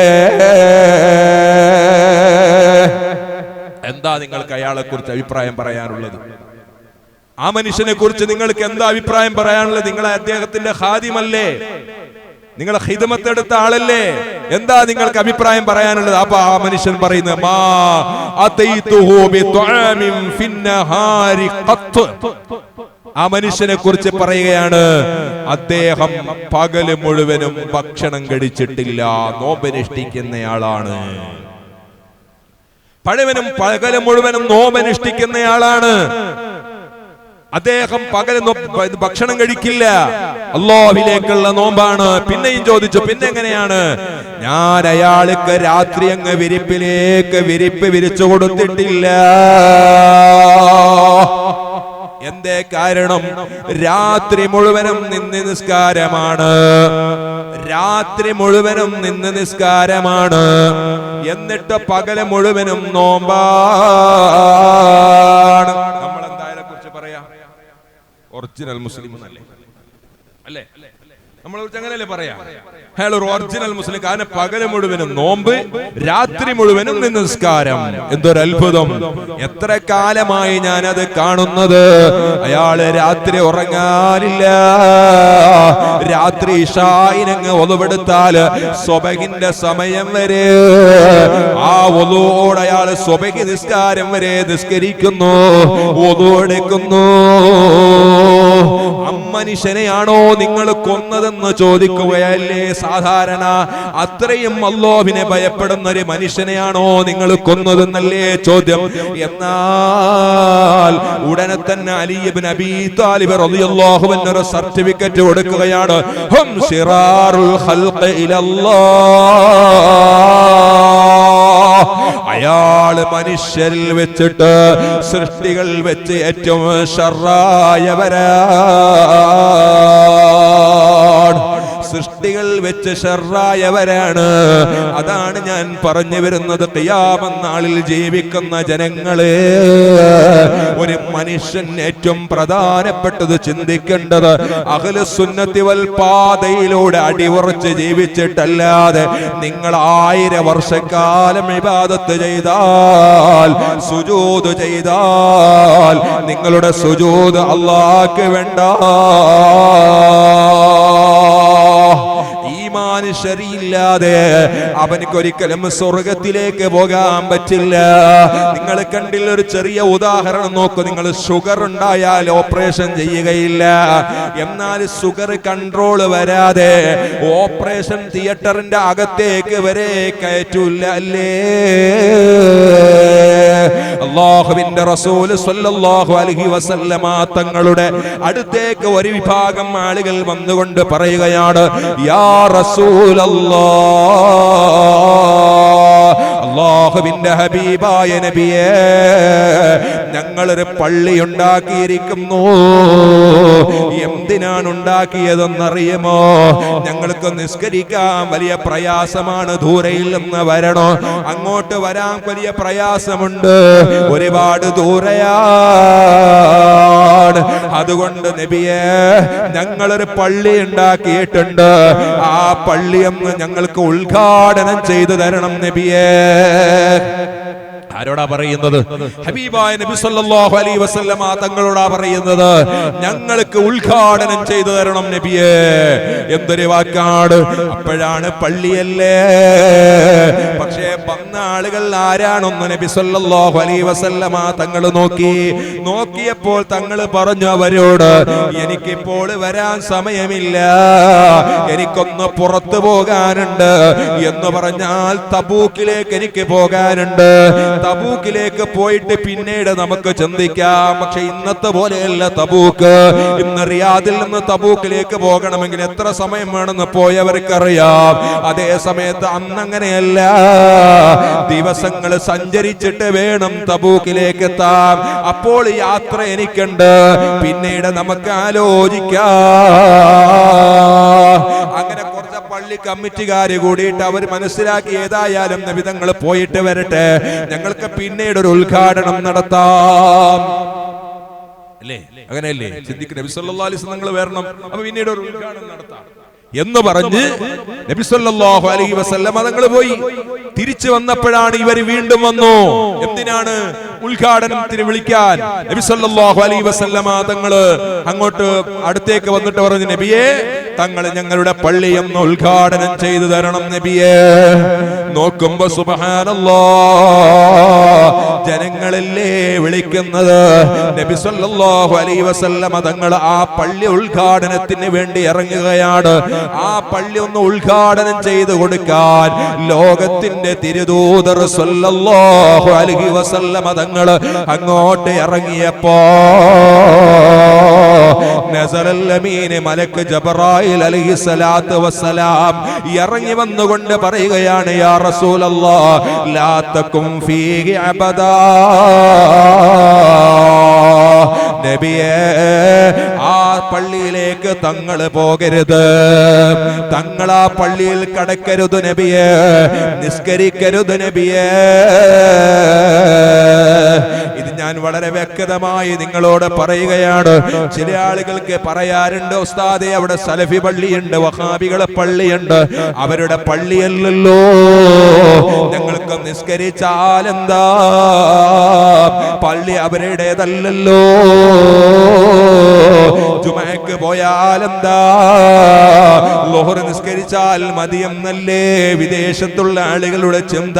എന്താ നിങ്ങൾക്ക് അയാളെ കുറിച്ച് അഭിപ്രായം പറയാനുള്ളത്? ആ മനുഷ്യനെ കുറിച്ച് നിങ്ങൾക്ക് എന്താ അഭിപ്രായം പറയാനുള്ളത്? നിങ്ങളെ അദ്ദേഹത്തിന്റെ ഖാദിമല്ലേ? നിങ്ങളെ ഖിദ്മത്തെടുത്ത ആളല്ലേ? എന്താ നിങ്ങൾക്ക് അഭിപ്രായം പറയാനുള്ളത്? അപ്പൊ ആ മനുഷ്യൻ പറയുന്നത്, മാ അതൈതുഹു ബിതുആമിൻ ഫിന്നഹാരി ഖത്ത്. ആ മനുഷ്യനെ കുറിച്ച് പറയുകയാണ്, അദ്ദേഹം പകല് മുഴുവനും ഭക്ഷണം കഴിച്ചിട്ടില്ല, നോമ്പനുഷ്ഠിക്കുന്നയാളാണ്. പകല് മുഴുവനും നോമ്പനുഷ്ഠിക്കുന്നയാളാണ് അദ്ദേഹം. പകല് ഭക്ഷണം കഴിക്കില്ല, അല്ലാഹുവിലേക്കുള്ള നോമ്പാണ്. പിന്നെയും ചോദിച്ചു, പിന്നെ എങ്ങനെയാണ്? ഞാൻ അയാൾക്ക് രാത്രി അങ്ങ് വിരിപ്പിലേക്ക് വിരിപ്പ് വിരിച്ചു കൊടുത്തിട്ടില്ല. എന്തേ കാരണം? രാത്രി മുഴുവനും നിന്ന് നിസ്കാരമാണ്, രാത്രി മുഴുവനും നിന്ന് നിസ്കാരമാണ്, എന്നിട്ട് പകല് മുഴുവനും നോമ്പാണ്. നമ്മൾ എന്താ അതിനെ കുറിച്ച് പറയാ? ഒറിജിനൽ മുസ്ലിം അല്ലേ? നമ്മളെ കുറിച്ച് അങ്ങനെയല്ലേ പറയാ? അയാൾ ഒരു ഒറിജിനൽ മുസ്ലിം. കാരണം പകല് മുഴുവനും നോമ്പ്, രാത്രി മുഴുവനും നിസ്കാരം. എന്തൊരു അത്ഭുതം! എത്ര കാലമായി ഞാനത് കാണുന്നത്. അയാള് രാത്രി ഉറങ്ങാനില്ല. രാത്രി ഇശായിനങ്ങ് ഒതുവെടുത്താല് സ്വബഹിന്റെ സമയം വരെ ആ ഒതുവോട് അയാൾ സ്വബഹി നിസ്കാരം വരെ നിസ്കരിക്കുന്നു, ഒതുവെടുക്കുന്നു. അമ്മനുഷ്യനെയാണോ നിങ്ങൾ കൊന്നതെന്ന് ചോദിക്കുകയല്ലേ സാധാരണ? അത്രയും അല്ലാഹുവിനെ ഭയപ്പെടുന്ന ഒരു മനുഷ്യനെയാണോ നിങ്ങൾ കൊന്നതെന്നല്ലേ ചോദ്യം. എന്നാൽ ഉടനെ തന്നെ അലി ഇബ്നു അബീ ത്വാലിബ് റളിയല്ലാഹു അൻഹു ഒരു സർട്ടിഫിക്കറ്റ് കൊടുക്കുകയാണ്. ഹും ശിറാറുൽ ഖൽഖി ഇലല്ലാഹ്. അയാൾ മനുഷ്യരിൽ വെച്ചിട്ട്, സൃഷ്ടികൾ വെച്ച് ഏറ്റവും ഷർറായവരാണ്, സൃഷ്ടികൾ വെച്ച് ഷർറായവരാണ്. അതാണ് ഞാൻ പറഞ്ഞു വരുന്നത്. ഖിയാമത്ത് നാളിൽ ജീവിക്കുന്ന ജനങ്ങളെ, ഒരു മനുഷ്യൻ ഏറ്റവും പ്രധാനപ്പെട്ടത് ചിന്തിക്കേണ്ടത് അഹ്ലുസുന്നത്തി വൽ പാതയിലൂടെ അടിയുറച്ച് ജീവിച്ചിട്ടല്ലാതെ നിങ്ങൾ 1000 വർഷക്കാലം ഇബാദത്ത് ചെയ്താൽ, സുജൂദ് ചെയ്താൽ, നിങ്ങളുടെ സുജൂദ് അല്ലാഹ്ക്ക് വേണ്ട. ഈമാൻ ശരിയില്ലാതെ അവനൊരിക്കലും സ്വർഗത്തിലേക്ക് പോകാൻ പറ്റില്ല. നിങ്ങൾ കണ്ടില്ല, ഒരു ചെറിയ ഉദാഹരണം നോക്കൂ. നിങ്ങൾ ഷുഗർ ഉണ്ടായാൽ ഓപ്പറേഷൻ ചെയ്യുകയില്ല, എന്നാൽ ഷുഗർ കൺട്രോൾ വരാതെ ഓപ്പറേഷൻ തിയേറ്ററിന്റെ അകത്തേക്ക് വരെ കയറ്റൂല്ല അല്ലേ? അല്ലാഹുവിന്റെ റസൂൽ സ്വല്ലല്ലാഹു അലൈഹി വസല്ലമ തങ്ങളുടെ അടുത്തേക്ക് ഒരു വിഭാഗം ആളുകൾ വന്നുകൊണ്ട് പറയുകയാണ്, യാ റസൂലല്ലാഹ്, അല്ലാഹുവിന്റെ ഹബീബായ നബിയേ, ഞങ്ങളൊരു പള്ളി ഉണ്ടാക്കിയിരിക്കുന്നു. എന്തിനാണ് ഉണ്ടാക്കിയതെന്നറിയുമോ? ഞങ്ങൾക്ക് നിസ്കരിക്കാൻ വലിയ പ്രയാസമാണ്, ദൂരയിൽ നിന്ന് വരണോ, അങ്ങോട്ട് വരാൻ വലിയ പ്രയാസമുണ്ട്, ഒരുപാട് ദൂരയാണ്. അതുകൊണ്ട് നബിയേ, ഞങ്ങളൊരു പള്ളി ഉണ്ടാക്കിയിട്ടുണ്ട്, ആ പള്ളിയൊന്ന് ഞങ്ങൾക്ക് ഉദ്ഘാടനം ചെയ്തു തരണം നബിയേ. ആരോടാ പറയുന്നത്? ഹബീബായ നബി സല്ലല്ലാഹു അലൈഹി വസല്ലമ തങ്ങളോടാ പറയുന്നത്. ഞങ്ങൾക്ക് ഉദ്ഘാടനം ചെയ്തു തരണം നബിയേ. എന്തൊരു വാക്കാണ്! അപ്പോഴാണ് പള്ളിയല്ലേ. പക്ഷേ വന്ന ആളുകൾ ആരാണെന്ന് നബി സല്ലല്ലാഹു അലൈഹി വസല്ലമ തങ്ങൾ നോക്കിയപ്പോൾ തങ്ങൾ പറഞ്ഞു അവരോട്, എനിക്കിപ്പോൾ വരാൻ സമയമില്ല, എനിക്കൊന്ന് പുറത്തു പോകാനുണ്ട്. എന്ന് പറഞ്ഞാൽ തബൂക്കിലേക്ക് എനിക്ക് പോകാനുണ്ട്. തബൂക്കിലേക്ക് പോയിട്ട് പിന്നീട് നമുക്ക് ചിന്തിക്കാം. പക്ഷെ ഇന്നത്തെ പോലെയല്ല തബൂക്ക്. ഇന്ന് റിയാദിൽ നിന്ന് തബൂക്കിലേക്ക് പോകണമെങ്കിൽ എത്ര സമയം വേണമെന്ന് പോയവർക്കറിയാം. അതേ സമയത്ത് അന്നങ്ങനെയല്ല, ദിവസങ്ങൾ സഞ്ചരിച്ചിട്ട് വേണം തബൂക്കിലേക്ക് എത്താൻ. അപ്പോൾ യാത്ര എനിക്കുണ്ട്, പിന്നീട് നമുക്ക് ആലോചിക്കാം. അങ്ങനെ കുറച്ച് പള്ളി കമ്മിറ്റിക്കാര് കൂടിയിട്ട് അവർ മനസ്സിലാക്കി, ഏതായാലും നബി തങ്ങൾ പോയിട്ട് വരട്ടെ, ഞങ്ങൾക്ക് പിന്നീട് ഒരു ഉദ്ഘാടനം നടത്താം അല്ലേ? അങ്ങനെയല്ലേ ചിന്തിക്കുന്നത്? നബി സല്ലല്ലാഹു അലൈഹി വസല്ലം വരണം, അപ്പൊ പിന്നീട് ഒരു ഉദ്ഘാടനം നടത്താം എന്ന് പറഞ്ഞ് നബി സല്ലല്ലാഹു അലൈഹി വസല്ലം തങ്ങൾ പോയി. തിരിച്ചു വന്നപ്പോഴാണ് ഇവർ വീണ്ടും വന്നു. എന്തിനാണ്? ഉദ്ഘാടനത്തിന് വിളിക്കാൻ. നബി സല്ലല്ലാഹു അലൈഹി വസല്ലം തങ്ങൾ അങ്ങോട്ട് അടുത്തേക്ക് വന്നിട്ട് പറഞ്ഞു, നബിയേ, തങ്ങൾ ഞങ്ങളുടെ പള്ളിയൊന്ന് ഉദ്ഘാടനം ചെയ്തു തരണം നബിയേ. നോക്കുമ്പോ സുബ്ഹാനല്ലാഹ്, ജനങ്ങളല്ലേ വിളിക്കുന്നത്. നബി സല്ലല്ലാഹു അലൈഹി വസല്ലം തങ്ങൾ ആ പള്ളി ഉദ്ഘാടനത്തിന് വേണ്ടി ഇറങ്ങുകയാണ്. ആ പള്ളി ഒന്ന് ഉദ്ഘാടനം ചെയ്തു കൊടുക്കാൻ ലോകത്തിന്റെ തിരുദൂതർ സല്ലല്ലാഹു അലൈഹി വസല്ലം തങ്ങൾ അങ്ങോട്ട് ഇറങ്ങിയപ്പോ നസറൽ അമീൻ മലക്ക് ജബ്രായിൽ അലൈഹിസ്സലാത്തു വസ്സലാം ഇറങ്ങി വന്നുകൊണ്ട് പറയുകയാണ്, യാ റസൂലല്ലാഹ് ലാ തകും ഫീഹി അബദാ, നബിയേ ആ പള്ളിയിലേക്ക് തങ്ങൾ പോകരുത്, തങ്ങൾ ആ പള്ളിയിൽ കടക്കരുത് നബിയേ, നിസ്കരിക്കരുത് നബിയേ. ഇത് ഞാൻ വളരെ വ്യക്തമായി നിങ്ങളോട് പറയുകയാണ്. ചില ആളുകൾക്ക് പറയാറുണ്ട്, ഉസ്താദേ അവിടെ സലഫി പള്ളിയുണ്ട്, വഹാബികളെ പള്ളിയുണ്ട്. അവരുടെ പള്ളിയല്ലല്ലോ, ഞങ്ങൾക്ക് നിസ്കരിച്ചാലെന്താ, പള്ളി അവരുടേതല്ലല്ലോ, ജുമഅക്ക് പോയാലെന്താ, ളുഹർ നിസ്കരിച്ചാൽ മതിയെന്നല്ലേ വിദേശത്തുള്ള ആളുകളുടെ ചിന്ത.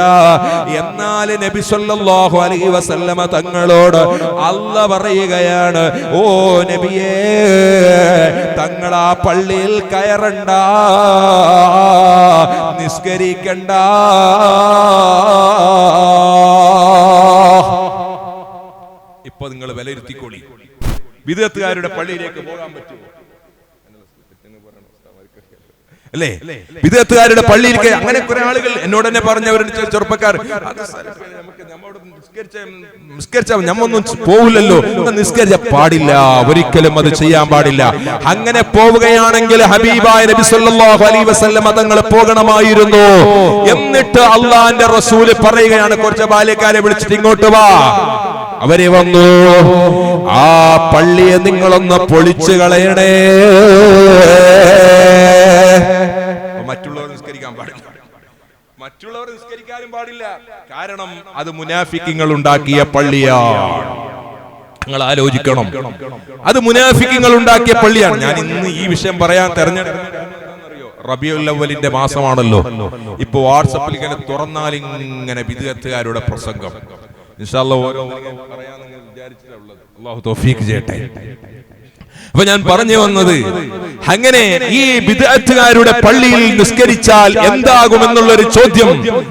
എന്നാൽ നബി സല്ലല്ലാഹു അലൈഹി വസല്ലമ തങ്ങളോട് അല്ലാഹ് പറയുകയാണ്, ഓ നബിയേ തങ്ങൾ ആ പള്ളിയിൽ കയറണ്ട, നിസ്കരിക്കണ്ട. ഇപ്പൊ നിങ്ങൾ വിലയിരുത്തിക്കോളി, വിദഗ്ധക്കാരുടെ പള്ളിയിലേക്ക് പോകാൻ പറ്റുമോ അല്ലേ? വിദഗ്ധക്കാരുടെ പള്ളിയിലേക്ക് അങ്ങനെ കുറെ ആളുകൾ എന്നോട് തന്നെ പറഞ്ഞവരുടെ ചെറുപ്പക്കാർ, ഞമ്മൊന്നും പോവില്ലല്ലോ, നിസ്കരിച്ച പാടില്ല, ഒരിക്കലും അത് ചെയ്യാൻ പാടില്ല. അങ്ങനെ പോവുകയാണെങ്കിൽ ഹബീബായ നബി സല്ലല്ലാഹു അലൈഹി വസല്ലം തങ്ങൾ പോകണമായിരുന്നു. എന്നിട്ട് അള്ളാന്റെ റസൂല് പറയുകയാണ്, കുറച്ച് ബാല്യക്കാരെ വിളിച്ചിട്ട് ഇങ്ങോട്ട് വാ. അവരെ വന്നു, ആ പള്ളിയെ നിങ്ങളൊന്ന് പൊളിച്ചു കളയണേ. മറ്റുള്ളവർ നിസ്കരിക്കാൻ പാടില്ല, മറ്റുള്ളവർ നിസ്കരിക്കാനും പാടില്ല, കാരണം അത് മുനാഫിക്കുകൾ ഉണ്ടാക്കിയ പള്ളിയാണ്. നിങ്ങൾ ആലോചിക്കണം, അത് മുനാഫിക്കുകൾ ഉണ്ടാക്കിയ പള്ളിയാണ്. ഞാൻ ഇന്ന് ഈ വിഷയം പറയാൻ തെരഞ്ഞെടുക്കുന്നത് റബീഉൽ അവ്വലിന്റെ മാസമാണല്ലോ. ഇപ്പൊ വാട്സപ്പിൽ ഇങ്ങനെ തുറന്നാൽ ഇങ്ങനെ ബിദ്അത്തുകാരുടെ പ്രസംഗം. ഇൻഷാ അല്ലാഹ് ഓരോ പറയാമെന്ന് വിചാരിച്ചിട്ടുള്ളത്. അല്ലാഹു തൗഫീഖ് ചെയ്യട്ടെ. അപ്പൊ ഞാൻ പറഞ്ഞു വന്നത്, അങ്ങനെ ഈ ബിദ്അത്തുകാരുടെ പള്ളിയിൽ നിസ്കരിച്ചാൽ എന്താകുമെന്നുള്ളൊരു ചോദ്യം,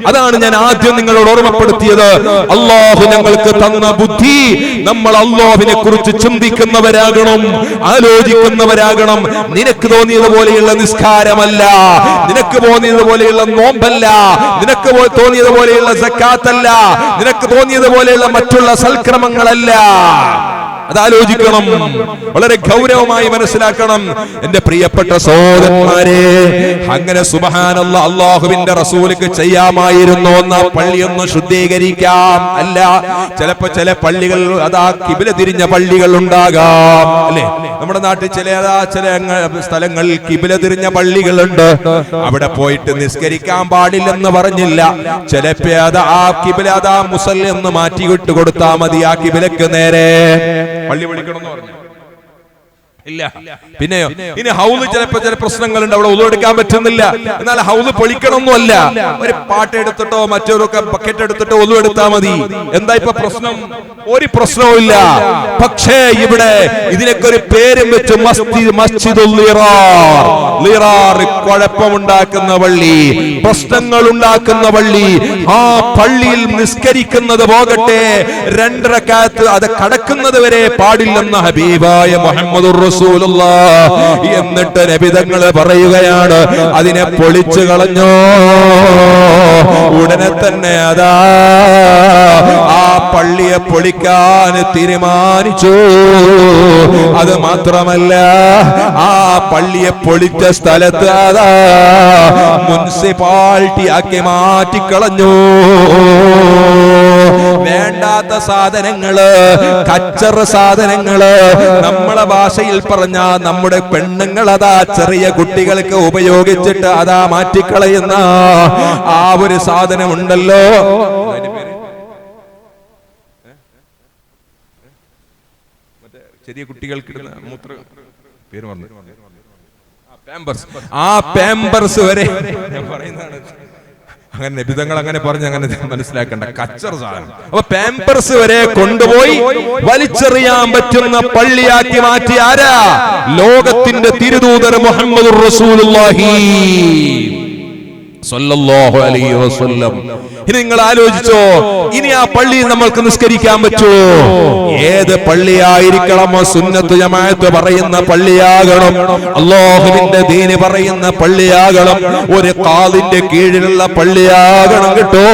അതാണ് ഞാൻ ആദ്യം നിങ്ങളോട് ഓർമ്മപ്പെടുത്തിയത്. അല്ലാഹു ഞങ്ങൾക്ക് തന്ന ബുദ്ധി, നമ്മൾ അല്ലാഹുവിനെ കുറിച്ച് ചിന്തിക്കുന്നവരാകണം, ആലോചിക്കുന്നവരാകണം. നിനക്ക് തോന്നിയതുപോലെയുള്ള നിസ്കാരമല്ല, നിനക്ക് തോന്നിയതുപോലെയുള്ള നോമ്പല്ല, നിനക്ക് തോന്നിയതുപോലെയുള്ള സക്കാത്തല്ല, നിനക്ക് തോന്നിയതുപോലെയുള്ള മറ്റുള്ള സൽക്രമങ്ങളല്ല. അതാലോചിക്കണം, വളരെ ഗൗരവമായി മനസ്സിലാക്കണം എന്റെ പ്രിയപ്പെട്ട സഹോദരന്മാരെ. അങ്ങനെ സുബ്ഹാനല്ലാഹ്, അല്ലാഹുവിന്റെ റസൂലിക്ക് ചെയ്യാമായിരുന്നു എന്നാ പള്ളിയൊന്ന് ശുദ്ധീകരിക്കാം. അല്ല, ചിലപ്പോ ചില പള്ളികൾ അതാ കിബില തിരിഞ്ഞ പള്ളികൾ ഉണ്ടാകാം അല്ലെ? നമ്മുടെ നാട്ടിൽ ചില സ്ഥലങ്ങളിൽ കിബില തിരിഞ്ഞ പള്ളികളുണ്ട്. അവിടെ പോയിട്ട് നിസ്കരിക്കാൻ പാടില്ലെന്ന് പറഞ്ഞില്ല. ചിലപ്പോ ആ കിബില അതാ മുസല്ലി ഒന്ന് മാറ്റി വിട്ടു കൊടുത്താ മതി, ആ കിബിലക്ക് നേരെ പള്ളി വിളിക്കണമെന്ന് പറഞ്ഞു ഇല്ല. പിന്നെയോ, ഇനി ഹൗദ് ചിലപ്പോ ചില പ്രശ്നങ്ങളുണ്ട്, അവിടെ ഉളു എടുക്കാൻ പറ്റുന്നില്ല. എന്നാൽ ഹൗദ് പൊളിക്കണമെന്നല്ല, ഒരു പാട്ട് എടുത്തിട്ടോ മറ്റൊരൊക്കെ ബക്കറ്റ് എടുത്തിട്ടോ ഉളു എടുത്താൽ മതി. എന്താ ഇപ്പൊ പ്രശ്നം? ഒരു പ്രശ്നവും ഇല്ല. പക്ഷേ ഇവിടെ ഇതിനൊക്കെ ഒരു പേരും വെച്ച് മസ്ജിദുൽ ളിറാർ, ളിറാർ കുഴപ്പമുണ്ടാക്കുന്ന പള്ളി, പ്രശ്നങ്ങൾ ഉണ്ടാക്കുന്ന പള്ളി. ആ പള്ളിയിൽ നിസ്കരിക്കുന്നത് പോകട്ടെ, 2 റക്അത്ത് അത് കടക്കുന്നത് വരെ പാടില്ലെന്ന ഹബീബായ മുഹമ്മദുർ റസൂലുള്ളാഹ്. എന്നിട്ട് നബി തങ്ങൾ പറയുകയാണ്, അതിനെ പൊളിച്ചു കളഞ്ഞോ. ഉടനെ തന്നെ അതാ ആ പള്ളിയെ പൊളിക്കാൻ തീരുമാനിച്ചു. അത് മാത്രമല്ല, ആ പള്ളിയെ പൊളിച്ച സ്ഥലത്ത് അതാ മുനിസിപ്പാലിറ്റി ആക്കി മാറ്റിക്കളഞ്ഞു. വേണ്ടാത്ത സാധനങ്ങള്, കച്ചറ സാധനങ്ങള്, നമ്മളെ ഭാഷയിൽ പറഞ്ഞ നമ്മുടെ പെണ്ണുങ്ങൾ അതാ ചെറിയ കുട്ടികൾക്ക് ഉപയോഗിച്ചിട്ട് അതാ മാറ്റിക്കളയുന്ന ആ ഒരു സാധനം ഉണ്ടല്ലോ, ചെറിയ കുട്ടികൾക്ക് മൂത്ര പേര് പറഞ്ഞു, ആ പാമ്പേഴ്സ് വരെ പറയുന്നതാണ്. അങ്ങനെ നബിതങ്ങൾ അങ്ങനെ പറഞ്ഞ് അങ്ങനെ മനസ്സിലാക്കണ്ട, കച്ചറ സാധനം. അപ്പൊ പാമ്പേഴ്സ് വരെ കൊണ്ടുപോയി വലിച്ചെറിയാൻ പറ്റുന്ന പള്ളിയാക്കി മാറ്റി ആരാ? ലോകത്തിന്റെ തിരുദൂതർ മുഹമ്മദുർ റസൂലുള്ളാഹി സല്ലല്ലാഹു അലൈഹി വസല്ലം. ഇനി നിങ്ങൾ ആലോചിച്ചോ, ഇനി ആ പള്ളിയിൽ നമ്മൾക്ക് നിസ്കരിക്കാൻ പറ്റുമോ? ഏത് പള്ളിയായിരിക്കണമോ? സുന്നത്ത് ജമാഅത്ത് പറയുന്ന പള്ളിയാകണം, അല്ലാഹുവിന്റെ ദീന് പറയുന്ന പള്ളിയാകണം, ഒരു ഖാദിന്റെ കീഴിലുള്ള പള്ളിയാകണം കേട്ടോ.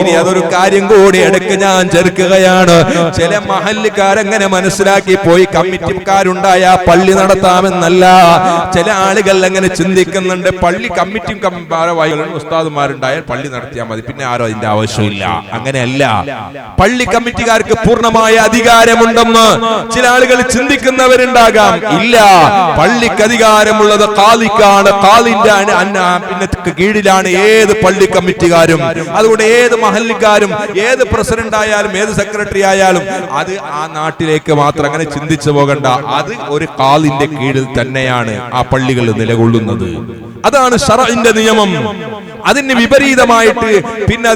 ഇനി അതൊരു കാര്യം കൂടി ഇടയ്ക്ക് ഞാൻ ചേർക്കുകയാണ്. ചില മഹല്ലുകാരങ്ങനെ മനസ്സിലാക്കി പോയി, കമ്മിറ്റിക്കാരുണ്ടായ പള്ളി നടത്താമെന്നല്ല. ചില ആളുകൾ അങ്ങനെ ചിന്തിക്കുന്നുണ്ട്, പള്ളി കമ്മിറ്റിയും ഉസ്താദുമാരുണ്ടായാൽ പള്ളി നടത്തിയാൽ മതി, പിന്നെ ആരോ അതിന്റെ ആവശ്യമില്ല. അങ്ങനെയല്ല, പള്ളി കമ്മിറ്റിക്കാർക്ക് പൂർണ്ണമായ അധികാരമുണ്ടെന്ന് ചില ആളുകൾ ചിന്തിക്കുന്നവരുണ്ടാകാം. ഇല്ല, പള്ളിക്ക് അധികാരമുള്ളത് ഖാദിക്കാണ്. ഖാദിന്റെ കീഴിലാണ് ഏത് പള്ളി കമ്മിറ്റിക്കാരും. അതുകൊണ്ട് ഏത് മഹല്ലിക്കാരും, ഏത് പ്രസിഡന്റ് ആയാലും, ഏത് സെക്രട്ടറി ആയാലും അത് ആ നാട്ടിലേക്ക് മാത്രം അങ്ങനെ ചിന്തിച്ചു പോകണ്ട. അത് ഒരു ഖാദിന്റെ കീഴിൽ തന്നെയാണ് ആ പള്ളികൾ നിലകൊള്ളുന്നത്. അതാണ് ശറഇന്റെ നിയമം. അതിന് വിപരീതമായിട്ട് പിന്നെ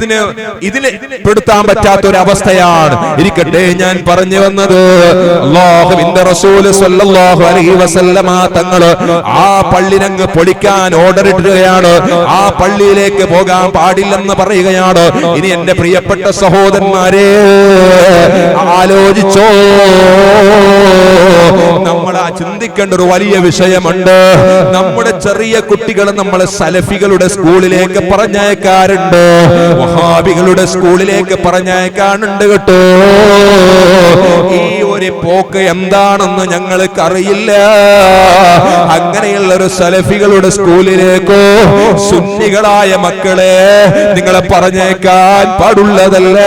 ഇതിനെ പെടുത്താൻ പറ്റാത്ത ഒരു അവസ്ഥയാണ്. ഇരിക്കട്ടെ, ഞാൻ പറഞ്ഞു വന്നത്, അല്ലാഹുവിന്റെ റസൂൽ സ്വല്ലല്ലാഹു അലൈഹി വസല്ലമ തങ്ങൾ ആ പള്ളിനങ്ങ് പൊളിക്കാൻ ഓർഡർ ഇടുകയാണ്. ആ പള്ളിയിലേക്ക് പോകാൻ പാടില്ലെന്ന് പറയുകയാണ്. ഇനി എന്റെ പ്രിയപ്പെട്ട സഹോദരന്മാരെ, ആലോചിച്ചോ, നമ്മൾ ചിന്തിക്കേണ്ട ഒരു വലിയ വിഷയമുണ്ട്. നമ്മുടെ ചെറിയ കുട്ടികൾ നമ്മളെ സലഫികളുടെ സ്കൂളിലേക്ക് പറഞ്ഞയക്കാറുണ്ട്, വഹാബികളുടെ സ്കൂളിലേക്ക് പറഞ്ഞയക്കാറുണ്ട് കേട്ടോ. ഈ ഒരു പോക്ക് എന്താണെന്ന് ഞങ്ങൾക്ക് അറിയില്ല. അങ്ങനെയുള്ള ഒരു സലഫികളുടെ സ്കൂളിലേക്കോ സുന്നികളായ മക്കളെ നിങ്ങളെ പറഞ്ഞയക്കാൻ പാടുള്ളതല്ല.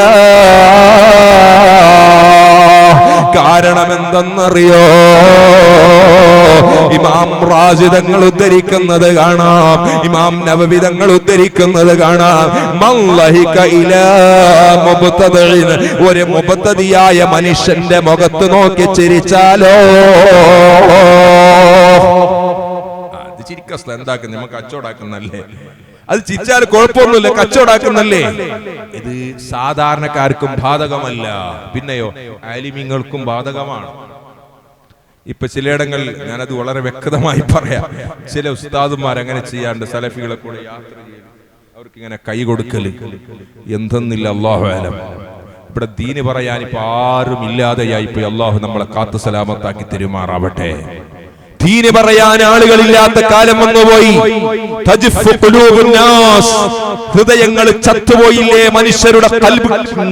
കാരണം എന്തെന്നറിയോ? ഇമാം റാസി തങ്ങൾ ഉദ്ധരിക്കുന്നത് കാണാം, ഇമാം നവവി തങ്ങൾ ഉദ്ധരിക്കുന്നത് കാണാം. മല്ലഹിക ഇലാ മുബ്തദിഇൻ, ഒരു മുബ്തദിയായ മനുഷ്യന്റെ മുഖത്ത് നോക്കി ചിരിച്ചാലോ, അത് ചിരിക്കസ്ല എന്താക്കും, നമുക്ക് കച്ചവടാക്കുന്നല്ലേ, അത് ചിരിച്ചാൽ കുഴപ്പമൊന്നുമില്ല, കച്ചവടാക്കുന്നല്ലേ. ഇത് സാധാരണക്കാർക്കും ബാധകമല്ല, പിന്നെയോ ആലിമീങ്ങൾക്കും ബാധകമാണ്. ഇപ്പൊ ചിലയിടങ്ങളിൽ ഞാനത് വളരെ വ്യക്തമായി പറയാം, ചില ഉസ്താദുമാർ അങ്ങനെ ചെയ്യാണ്ട് സലഫികളെ കൂടെ യാത്ര ചെയ്യും, അവർക്ക് ഇങ്ങനെ കൈ കൊടുക്കല് എന്തെന്നില്ല. അല്ലാഹു അലം. ഇവിടെ ദീന് പറയാൻ ഇപ്പൊ ആരും ഇല്ലാതെയായി പോയി. അല്ലാഹു നമ്മളെ കാത്തു സലാമത്താക്കി തെരുമാറാവട്ടെ. ദീന് പറയാൻ ആളുകളില്ലാത്ത കാലം വന്നുപോയി. ഹൃദയങ്ങൾ ചത്തുപോയില്ലേ, മനുഷ്യരുടെ ഖൽബ്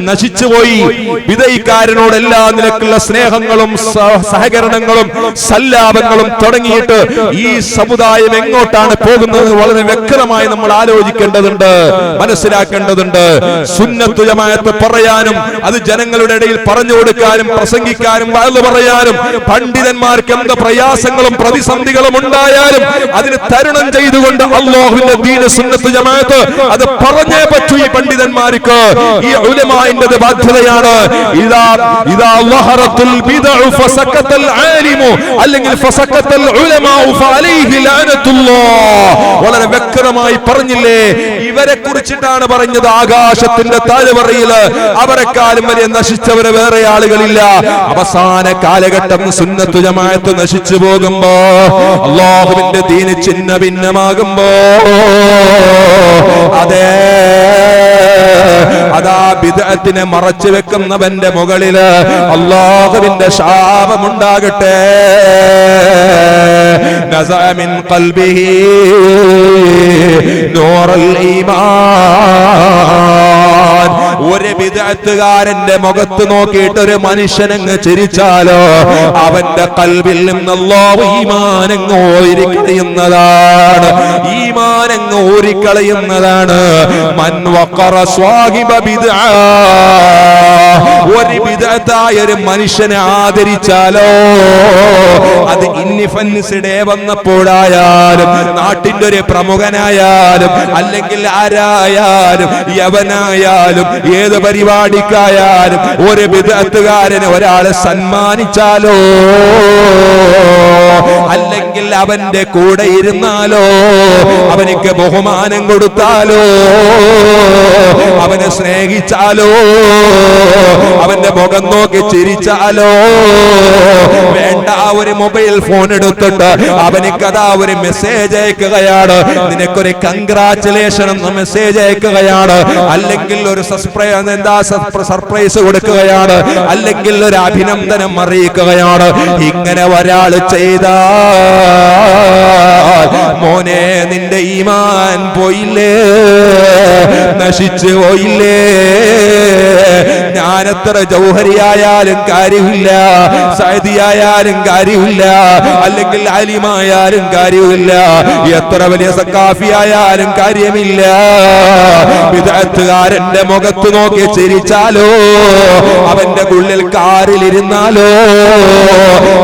നശിച്ചുപോയി. വിധേയക്കാരനോട് എല്ലാ നിലക്കുള്ള സ്നേഹങ്ങളും സഹകരണങ്ങളും സല്ലാപങ്ങളും തുടങ്ങിയിട്ട് ഈ സമുദായം എങ്ങോട്ടാണ് പോകുന്നത് വളരെ വ്യക്തമായി നമ്മൾ ആലോചിക്കേണ്ടതുണ്ട്, മനസ്സിലാക്കേണ്ടതുണ്ട്. സുന്നത്ത് ജമാഅത്ത് പറയാനും അത് ജനങ്ങളുടെ ഇടയിൽ പറഞ്ഞു കൊടുക്കാനും പ്രസംഗിക്കാനും വഅദ് പറയാനും പണ്ഡിതന്മാർക്ക് എന്ത് പ്രയാസങ്ങളും പ്രതിസന്ധികളും ഉണ്ടായാലും അതിന് തരണം ചെയ്തുകൊണ്ട് അല്ലാഹുവിന്റെ ദീന് സുന്നത്ത് ജമാഅത്ത് അത് പറഞ്ഞേ പറ്റൂ. ഈ പണ്ഡിതന്മാർക്ക്, ഈ ഉലമാഇന്റെ ബാധ്യതയാണ്. ഇദാ വഹറത്തുൽ ബിദ്ഉ ഫസക്കത്തൽ ആലിമു, അല്ലെങ്കിൽ ഫസക്കത്തൽ ഉലമാഉ ഫഅലൈഹി ലഅനത്തുല്ലാഹ്. വളരെ വ്യക്തമായി പറഞ്ഞില്ലേ, ഇവരെ കുറിച്ചിട്ടാണ് പറഞ്ഞത്. ആകാശത്തിന്റെ താഴ്വരയിൽ അവരെക്കാളും വലിയ നശിച്ചവരെ വേറെ ആളുകളില്ല. അവസാന കാലഘട്ടം സുന്നത്ത് ജമാഅത്ത് നശിച്ചു പോകുമ്പോ, അല്ലാഹുവിന്റെ ദീന് ചിന്ന ഭിന്നമാകുമ്പോ, അതാ ബിദ്അത്തിനെ മറച്ചു വെക്കുന്നവന്റെ മുകളില് അല്ലാഹുവിന്റെ ശാപമുണ്ടാകട്ടെ. നസഅ മിൻ ഖൽബിഹി നൂറുൽ ഈമാൻ. ഒരു ബിദ്അത്തുകാരന്റെ മുഖത്ത് നോക്കിയിട്ട് ഒരു മനുഷ്യനങ്ങ് ചിരിച്ചാലോ അവന്റെ ഖൽബിൽ നിന്ന് അല്ലാഹു ഈമാനങ്ങ് ഊരിക്കളയുന്നതാണ്, ഈമാനങ്ങ് ഊരിക്കളയുന്നതാണ്. മൻ വഖറ സ്വാഹിബ ബിദ്അ, ഒരു ബിദ്അത്തായ ഒരു മനുഷ്യനെ ആദരിച്ചാലോ, അത് ഇന്നിഫൻസ് ഡേ വന്നപ്പോഴായാലും, നാട്ടിന്റെ ഒരു പ്രമുഖനായാലും, അല്ലെങ്കിൽ ആരായാലും, യവനായാലും ഏത് പരിപാടിക്കായാലും ഒരു ബിദ്അത്തുകാരനെ ഒരാളെ സന്മാനിച്ചാലോ അല്ലെങ്കിൽ അവന്റെ കൂടെ ഇരുന്നാലോ അവനിക്ക് ബഹുമാനം കൊടുത്താലോ അവനെ സ്നേഹിച്ചാലോ അവന്റെ മുഖം നോക്കി ചിരിച്ചാലോ വേണ്ട, ഒരു മൊബൈൽ ഫോൺ എടുത്തിട്ട് അവനിക്കതാ ഒരു മെസ്സേജ് അയക്കുകയാണ്, നിനക്കൊരു കൺഗ്രാറ്റുലേഷൻ എന്ന മെസ്സേജ് അയക്കുകയാണ്, അല്ലെങ്കിൽ ഒരു സർപ്രൈസ് കൊടുക്കുകയാണ്, അല്ലെങ്കിൽ ഒരു അഭിനന്ദനം അറിയിക്കുകയാണ്. ഇങ്ങനെ ഒരാൾ ചെയ്താൽ മോനെ നിന്റെ ഈമാൻ പോയില്ലേ, നശിച്ചു പോയില്ലേ. ഞാനെത്ര ജൗഹരിയായാലും കാര്യമില്ല, സഅദിയായാലും കാര്യമില്ല, അല്ലെങ്കിൽ ആലിമായാലും കാര്യമില്ല, എത്ര വലിയ സഖാഫിയായാലും കാര്യമില്ല. ബിദ്അത്തുകാരന്റെ മുഖത്ത് നോക്കി ചിരിച്ചാലോ അവന്റെ ഉള്ളിൽ കാറിലിരുന്നാലോ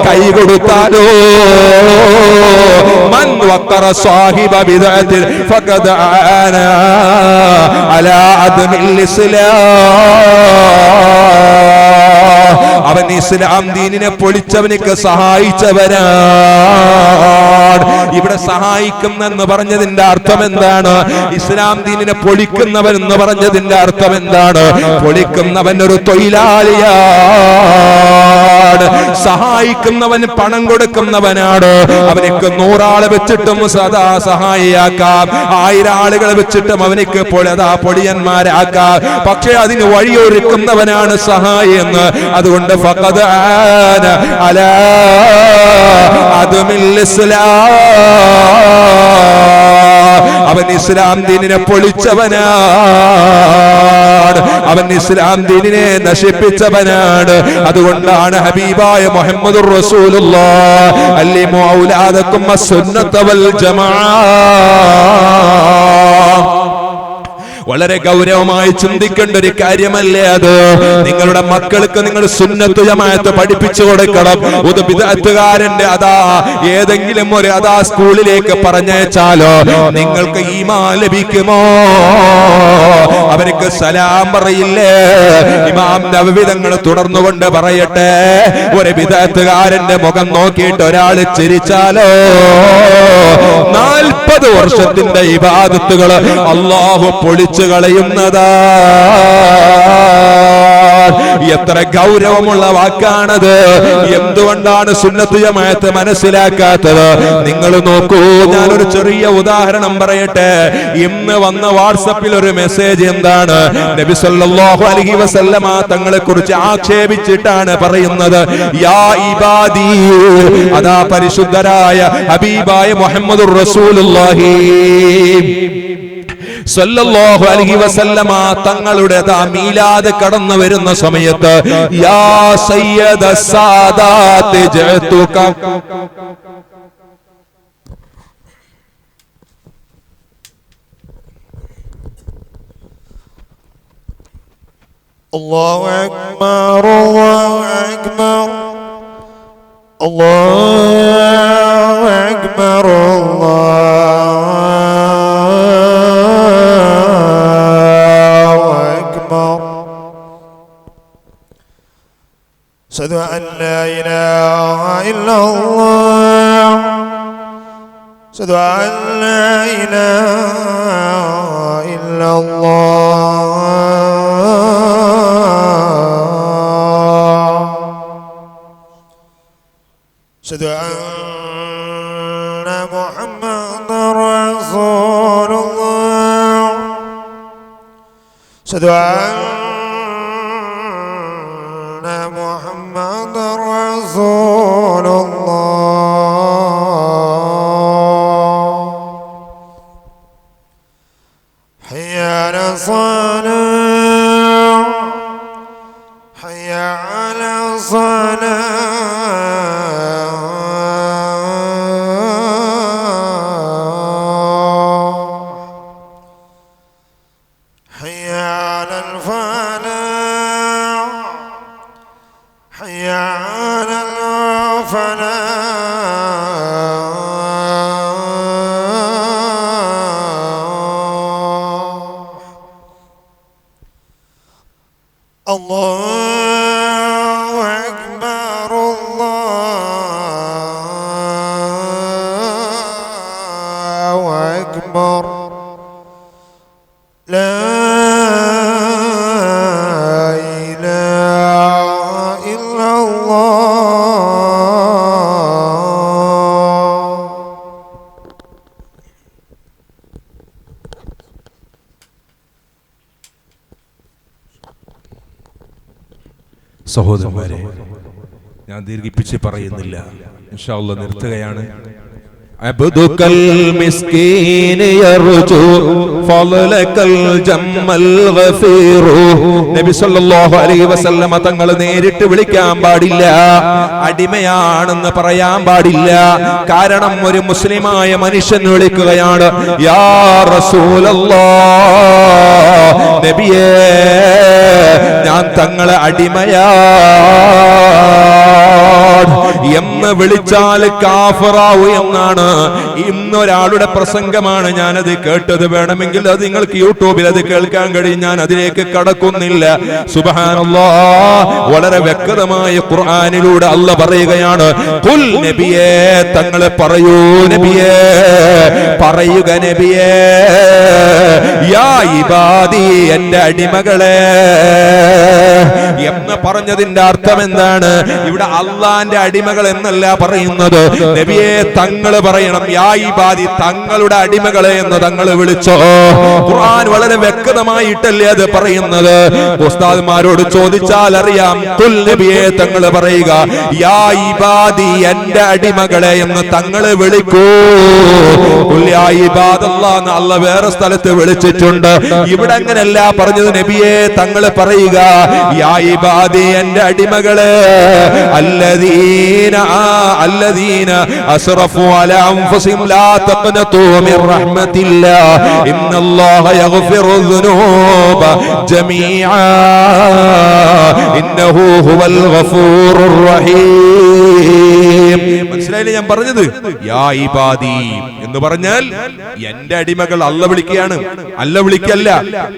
കൈ കൊടുത്താലോ മൻ വഖറ സാഹിബ ബിദ്അത്തിൻ ഫഖദ് ആന അലാ അദ്മിൽ ഇസ്ലാം. അവൻ ഇസ്ലാം ദീനിനെ പൊളിച്ചവനിക്ക് സഹായിച്ചവരാണ്. ഇവിടെ സഹായിക്കുന്നെന്ന് പറഞ്ഞതിന്റെ അർത്ഥം എന്താണ്? ഇസ്ലാം ദീനിനെ പൊളിക്കുന്നവൻ എന്ന് പറഞ്ഞതിന്റെ അർത്ഥം എന്താണ്? പൊളിക്കുന്നവൻ ഒരു തൊഴിലാളിയാണ്, സഹായിക്കുന്നവൻ പണം കൊടുക്കുന്നവനാണ്. അവനിക്ക് 100 ആളെ വെച്ചിട്ടും സദാ സഹായിയാക്കാം, 1000 ആളുകളെ വെച്ചിട്ടും അവനിക്ക് പൊളിയന്മാരാക്കാം. പക്ഷെ അതിന് വഴിയൊരുക്കുന്നവനാണ് സഹായി എന്ന്. അതുകൊണ്ട് ഫഖദ് ആന അലാ അദ്മിൽ ഇസ്ലാം, അവൻ ഇസ്ലാം ദീനിനെ പൊളിച്ചവനാണ്, അവൻ ഇസ്ലാം ദീനിനെ നശിപ്പിച്ചവനാണ്. അതുകൊണ്ടാണ് ഹബീബായ മുഹമ്മദുർ റസൂലുള്ളാഹ് അല്ലിമു ഔലാദകും അസ്സുന്നത വൽ ജമാഅ വളരെ ഗൗരവമായി ചിന്തിക്കേണ്ട ഒരു കാര്യമല്ലേ അത്? നിങ്ങളുടെ മക്കൾക്ക് നിങ്ങൾ സുന്നത്ത് ജമാഅത്ത് പഠിപ്പിച്ചു കൊടുക്കണം. ഒരു ബിദ്അത്തുകാരന്റെ ഏതെങ്കിലും ഒരു സ്കൂളിലേക്ക് പറഞ്ഞയച്ചാലോ നിങ്ങൾക്ക് ഈമാൻ ലഭിക്കുമോ? അവർക്ക് സലാം പറയില്ലേ? ഇമാം നവവി തങ്ങൾ തുടർന്നുകൊണ്ട് പറയട്ടെ, ഒരു ബിദ്അത്തുകാരന്റെ മുഖം നോക്കിയിട്ട് ഒരാൾ ചിരിച്ചാലോ 40 വർഷത്തിന്റെ ഇബാദത്തുകൾ അല്ലാഹു പൊളിച്ചു കളയുന്നതാ. എത്ര ഗൗരവമുള്ള വാക്കാണത്! എന്തുകൊണ്ടാണ് സുന്നത്ത് ജമാഅത്ത് മനസ്സിലാക്കാത്തത്? നിങ്ങൾ നോക്കൂ, ഞാനൊരു ചെറിയ ഉദാഹരണം പറയട്ടെ. ഇന്ന് വന്ന വാട്സപ്പിൽ ഒരു മെസ്സേജ് എന്താണ്? നബി സല്ലല്ലാഹു അലൈഹി വസല്ലമ തങ്ങളെ കുറിച്ച് ആക്ഷേപിച്ചിട്ടാണ് പറയുന്നത്. യാ ഇബാദി, അതാ പരിശുദ്ധരായ ഹബീബായ മുഹമ്മദുർ റസൂലുള്ളാഹി സല്ലല്ലാഹു അലൈഹി വസല്ലമ തങ്ങളുടെ മീലാദ് കടന്നു വരുന്ന സമയത്ത് യാ സയ്യിദ സാദാത്ത് ജഅതുക, അല്ലാഹു അക്ബർ അല്ലാഹു അക്ബർ അല്ലാഹു അക്ബർ أشهد أن لا إله إلا الله أشهد أن لا إله إلا الله أشهد أن محمدا رسول الله أشهد أن محمد رسول الله حي على الصلاة حي على الصلاة حي على الفلاح حي على الفلاح الله أكبر الله أكبر لا إله إلا الله. സഹോദരന്മാരെ, ഞാൻ ദീർഘിപ്പിച്ച് പറയുന്നില്ല, ഇൻഷാ അല്ലാഹ് നിർത്തുകയാണ്. അബ്ദുകൽ മിസ്കീൻ യർജു ഫളലകൽ ജമ്മൽ ഗഫീറു. നബി സല്ലല്ലാഹു അലൈഹി വസല്ലമ തങ്ങൾ നേരിട്ട് വിളിക്കാൻ പാടില്ല, അടിമയാണെന്ന് പറയാൻ പാടില്ല. കാരണം ഒരു മുസ്ലിമായ മനുഷ്യൻ വിളിക്കുകയാണ്, യാ റസൂലല്ലാഹ്, നബിയേ ഞാൻ തങ്ങളെ അടിമയാ എന്ന് വിളിച്ചാൽ കാഫിറാവു എന്നാണ് ഇന്നൊരാളുടെ പ്രസംഗമാണ് ഞാനത് കേട്ടത്. വേണമെങ്കിൽ അത് നിങ്ങൾക്ക് യൂട്യൂബിൽ അത് കേൾക്കാൻ കഴിയും, ഞാൻ അതിലേക്ക് കടക്കുന്നില്ല. സുബ്ഹാനല്ലാഹ്, വളരെ വ്യക്തമായ ഖുർആനിലൂടെ അല്ലാഹ് പറയുകയാണ്, ഖുൽ നബിയേ തങ്ങൾ പറയൂ, നബിയേ പറയുക, നബിയേ യാ ഇബാദി എന്റെ അടിമകളെ എന്ന് പറഞ്ഞതിന്റെ അർത്ഥം എന്താണ്? ഇവിടെ അള്ളാന്റെ അടിമകൾ എന്നല്ല പറയുന്നത്, നബിയെ തങ്ങൾ പറയണം, യാ ഇബാദി തങ്ങളുടെ അടിമകളെ എന്ന് തങ്ങൾ വിളിച്ചോ. ഖുർആൻ വളരെ വ്യക്തമായിട്ടല്ലേ അത് പറയുന്നത്. ഉസ്താദ്മാരോട് ചോദിച്ചാൽ അറിയാം, ഖുൽ നബിയെ തങ്ങൾ പറയുക, യാ ഇബാദി എന്റെ അടിമകളെ എന്ന് തങ്ങൾ വിളിക്കൂ. ഖുൽ യാ ഇബാദല്ലാഹ് എന്ന് അല്ലാഹ് വേറെ സ്ഥലത്ത് വിളിച്ചിട്ടുണ്ട്, ഇവിടെ അങ്ങനെയല്ല പറഞ്ഞത്. നബിയെ തങ്ങൾ പറയുക, യാ ഇബാദി എന്റെ അടിമകളെ, الذين أسرفوا على أنفسهم لا تقنطوا من رحمة الله إن الله يغفر الذنوب جميعا إنه هو الغفور الرحيم. മനസ്സിലായില്ലേ ഞാൻ പറഞ്ഞത്? യാ ഇബാദി എന്ന് പറഞ്ഞാൽ എന്റെ അടിമകൾ. അല്ല വിളിക്കുകയാണ്, അല്ല വിളിക്കല്ല.